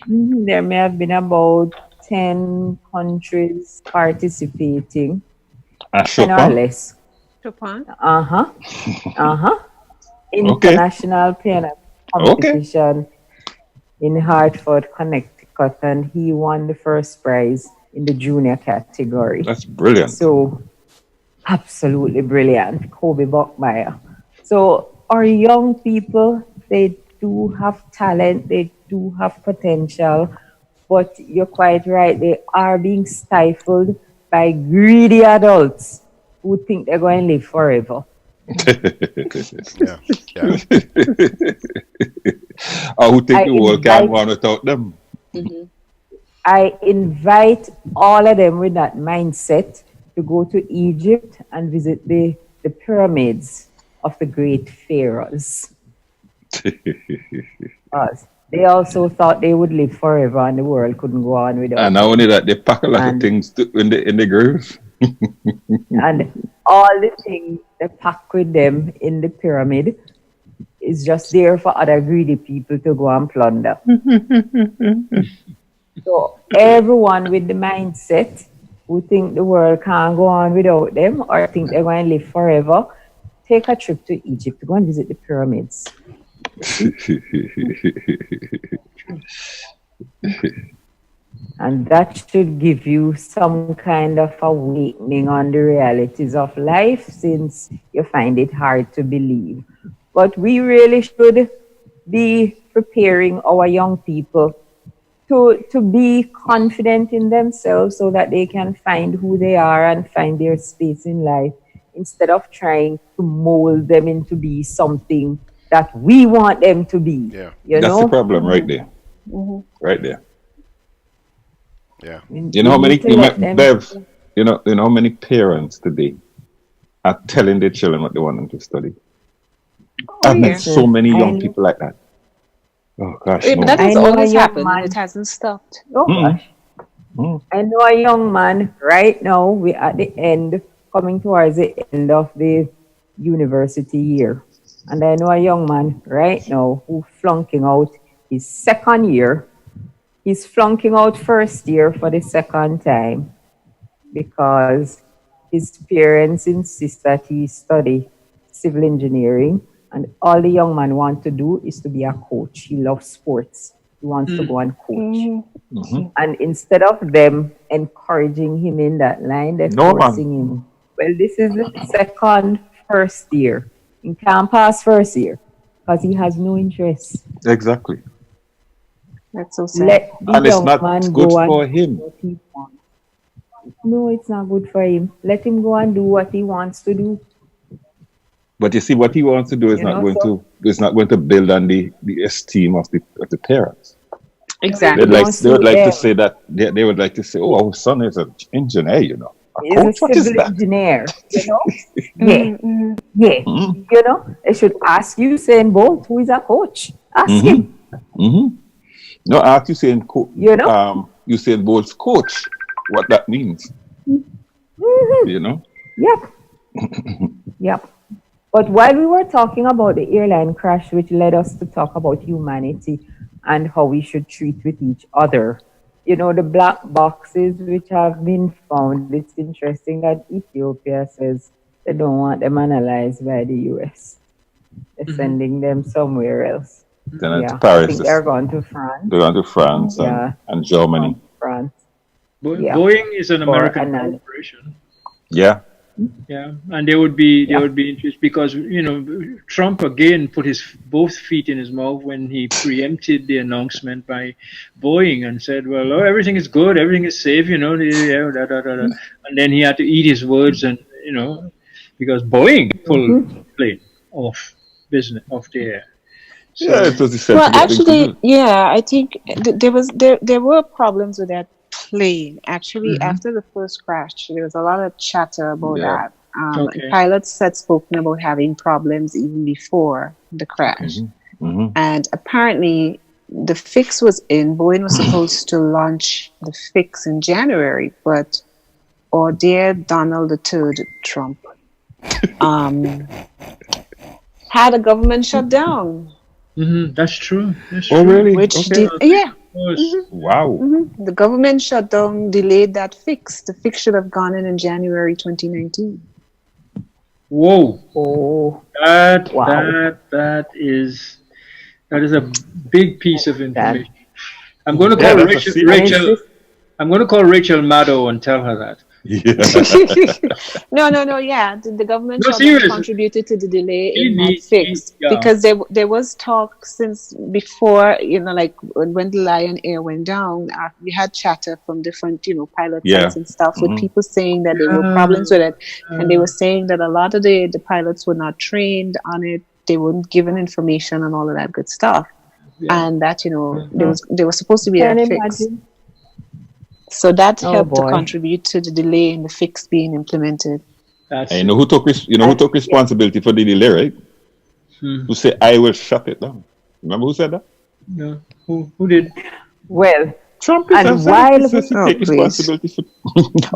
there may have been about 10 countries participating. 10 or less. Chopin? International piano competition in Hartford, Connecticut, and he won the first prize in the junior category. That's brilliant. So, absolutely brilliant. Kobe Buckmeyer. So, our young people, they do have talent, they do have potential, but you're quite right, they are being stifled by greedy adults who think they're going to live forever. Or who think the world can't run without them. I invite all of them with that mindset to go to Egypt and visit the pyramids of the great pharaohs. They also thought they would live forever and the world couldn't go on without And not only that, they pack a lot of things in the grave. And all the things they pack with them in the pyramid is just there for other greedy people to go and plunder. So everyone with the mindset who think the world can't go on without them or think they're going to live forever, take a trip to Egypt to go and visit the pyramids. And that should give you some kind of awakening on the realities of life, since you find it hard to believe. But we really should be preparing our young people to be confident in themselves so that they can find who they are and find their space in life, instead of trying to mold them into be something that we want them to be. That's the problem right there. Right there. Yeah. You know how many Bev, you know how many parents today are telling their children what they want them to study. I've met so many young people like that. Oh gosh. But that has always happened. It hasn't stopped. Gosh. I know a young man right now, we're at the end, coming towards the end of the university year. And I know a young man right now who flunking out his second year. He's flunking out first year for the second time because his parents insist that he study civil engineering, and all the young man wants to do is to be a coach. He loves sports. He wants to go and coach. And instead of them encouraging him in that line, they're forcing him. Well, this is the first year. He can't pass first year because he has no interest. Exactly. That's so sad. Let the And it's young not man good go for and him. do what he wants. No, it's not good for him. Let him go and do what he wants to do. But you see, what he wants to do is not going to build on the esteem of the parents. Exactly. They would like to say that they would like to say, "Oh, our son is an engineer, you know." He's a civil engineer, you know. You know, they should ask Usain Bolt, who is a coach. Ask him. No, ask Usain Usain Bolt's coach what that means. You know. Yep. But while we were talking about the airline crash, which led us to talk about humanity and how we should treat with each other, you know, the black boxes which have been found, it's interesting that Ethiopia says they don't want them analyzed by the US. They're sending them somewhere else. Then to Paris. I think they're going to France. They're going to France and Germany. France. Boeing is an American corporation. Yeah. Yeah, and they would be interested because Trump again put his both feet in his mouth when he preempted the announcement by Boeing and said, "Well, everything is good, everything is safe," and then he had to eat his words, and because Boeing pulled the plane off the air. So, yeah, it was the Well, actually, yeah, I think there were problems with that plane. Actually, after the first crash, there was a lot of chatter about that. Pilots had spoken about having problems even before the crash. And apparently, the fix was in. Boeing was supposed to launch the fix in January, but our dear Donald III Trump had a government shutdown. That's true. Oh, really? Which did, yeah. Wow. The government shutdown delayed that fix. The fix should have gone in January 2019. Whoa. Oh. That is a big piece of information. I'm going to call Rachel. I'm going to call Rachel Maddow and tell her that. Yeah. No. Yeah, the government contributed to the delay in that fix because there was talk since before, like when the Lion Air went down, we had chatter from different, pilot sites and stuff with people saying that there were problems with it, and they were saying that a lot of the pilots were not trained on it, they weren't given information and all of that good stuff, and that there was supposed to be a fix. So that helped to contribute to the delay in the fix being implemented. And who took responsibility for the delay, right? Who said, "I will shut it down"? Remember who said that? No. Who did? Well, Trump is take responsibility for.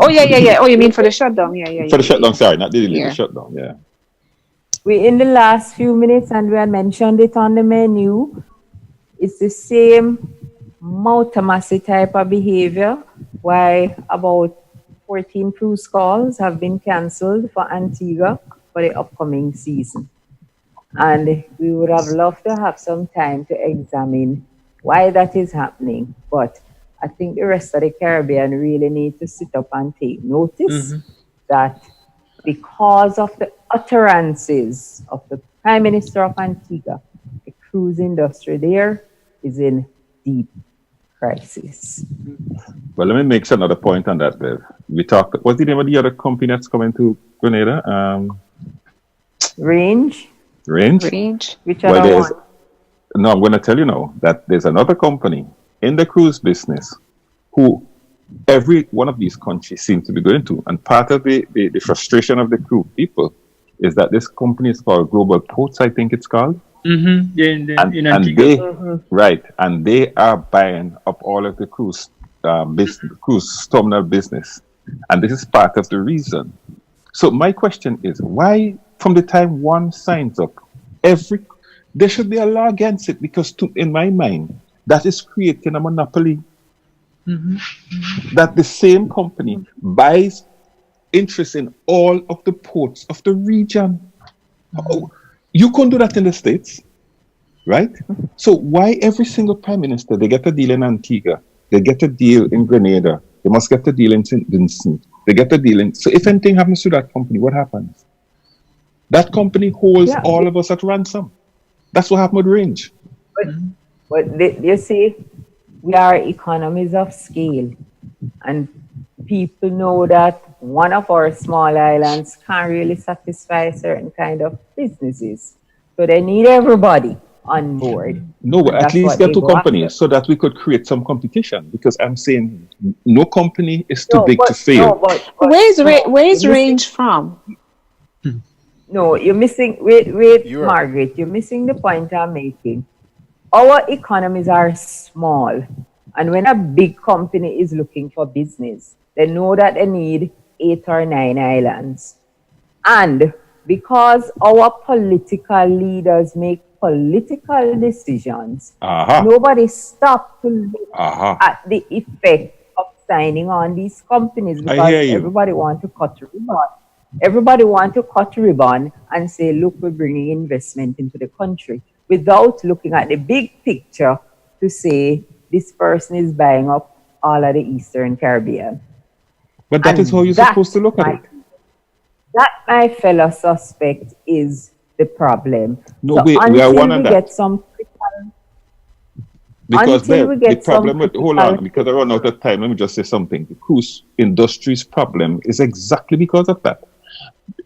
Oh yeah. Oh, you mean for the shutdown? Yeah. For the shutdown, sorry, not the delay. The shutdown, yeah. We in the last few minutes, and we had mentioned it on the menu. It's the same Mautamassy type of behavior, why about 14 cruise calls have been cancelled for Antigua for the upcoming season. And we would have loved to have some time to examine why that is happening. But I think the rest of the Caribbean really need to sit up and take notice that because of the utterances of the Prime Minister of Antigua, the cruise industry there is in deep crisis. Well, let me make another point on that, Bev. We talked, what's the name of the other company that's coming to Grenada? Range. Which other one? No, I'm going to tell you now that there's another company in the cruise business who every one of these countries seem to be going to. And part of the frustration of the crew people is that this company is called Global Ports, I think it's called. In Antigua. And they are buying up all of the cruise terminal business, and this is part of the reason. So my question is, why, from the time one signs up, there should be a law against it, because in my mind, that is creating a monopoly. That the same company buys interest in all of the ports of the region. You couldn't do that in the States, right? So why every single prime minister, they get a deal in Antigua, they get a deal in Grenada, they must get a deal in St. Vincent, they get a deal in... So if anything happens to that company, what happens? That company holds all of us at ransom. That's what happened with Range. But you see, we are economies of scale, and people know that one of our small islands can't really satisfy certain kind of businesses. So they need everybody on board. No, but at least get two companies so that we could create some competition, because I'm saying no company is too big to fail. Where's Range from? No, you're missing, Margaret, you're missing the point I'm making. Our economies are small, and when a big company is looking for business, they know that they need 8 or 9 islands. And because our political leaders make political decisions, nobody stopped to look at the effect of signing on these companies, because everybody wants to cut ribbon. Everybody wants to cut ribbon and say, look, we're bringing investment into the country, without looking at the big picture to say this person is buying up all of the Eastern Caribbean. But that is how you're supposed to look at it. That, my fellow suspect, is the problem. No, so we are one on that. Get some because the problem with, hold on, because I run out of time, let me just say something. The cruise industry's problem is exactly because of that.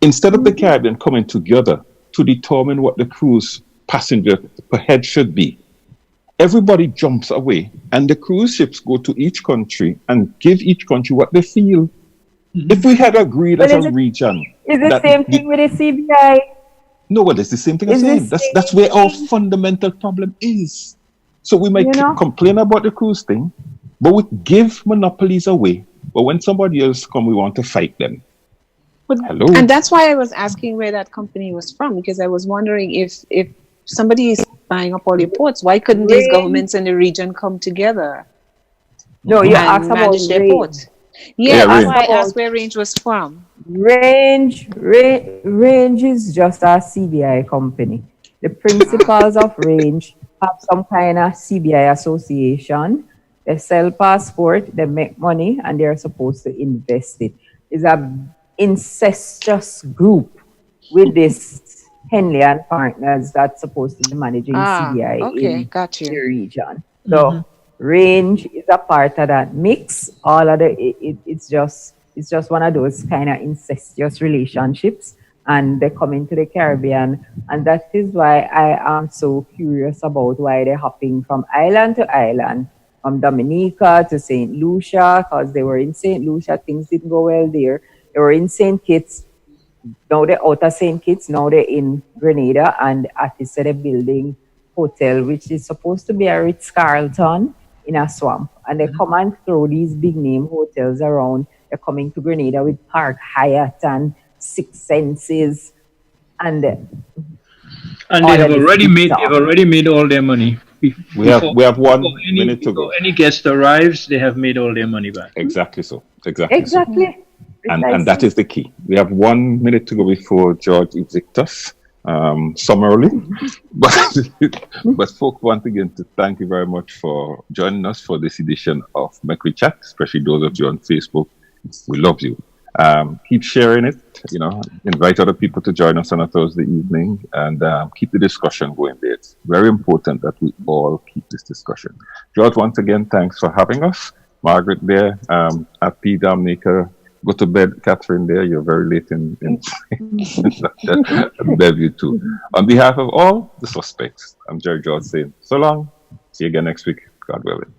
Instead of the Caribbean coming together to determine what the cruise passenger per head should be, everybody jumps away, and the cruise ships go to each country and give each country what they feel. If we had agreed as a region... Is the same thing with the CBI? No, well, it's the same thing I'm saying. That's where our fundamental problem is. So we might complain about the cruise thing, but we give monopolies away. But when somebody else come, we want to fight them. Hello. And that's why I was asking where that company was from, because I was wondering if somebody is buying up all the ports, why couldn't these governments in the region come together? No, you asked about manage their ports. Yeah, that's why I asked where Range was from. Range is just a CBI company. The principals of Range have some kind of CBI association. They sell passport, they make money, and they're supposed to invest it. It's an incestuous group with this Henley and Partners that's supposed to be managing CBI in the region. So Range is a part of that mix. All of it's just one of those kind of incestuous relationships, and they come into the Caribbean, and that is why I am so curious about why they're hopping from island to island, from Dominica to St. Lucia, because they were in St. Lucia, things didn't go well there. They were in St. Kitts, now they're out of St. Kitts, now they're in Grenada, and Athie said they're building hotel, which is supposed to be a Ritz-Carlton in a swamp, and they come and throw these big name hotels around. They're coming to Grenada with Park Hyatt and Six Senses, and they have already made all their money. We have 1 minute to go. Any guest arrives, they have made all their money back. Exactly so. Exactly. And that is the key. We have 1 minute to go before George evicts us summarily. But folks, once again, to thank you very much for joining us for this edition of Mek We Chat, especially those of you on Facebook. We love you. Keep sharing it, invite other people to join us on a Thursday evening, and keep the discussion going there. It's very important that we all keep this discussion. George, once again, thanks for having us. Margaret there, at P. Damnaker, go to bed. Catherine there, you're very late in Bellevue too. On behalf of all the suspects, I'm Jerry George saying so long. See you again next week, God willing.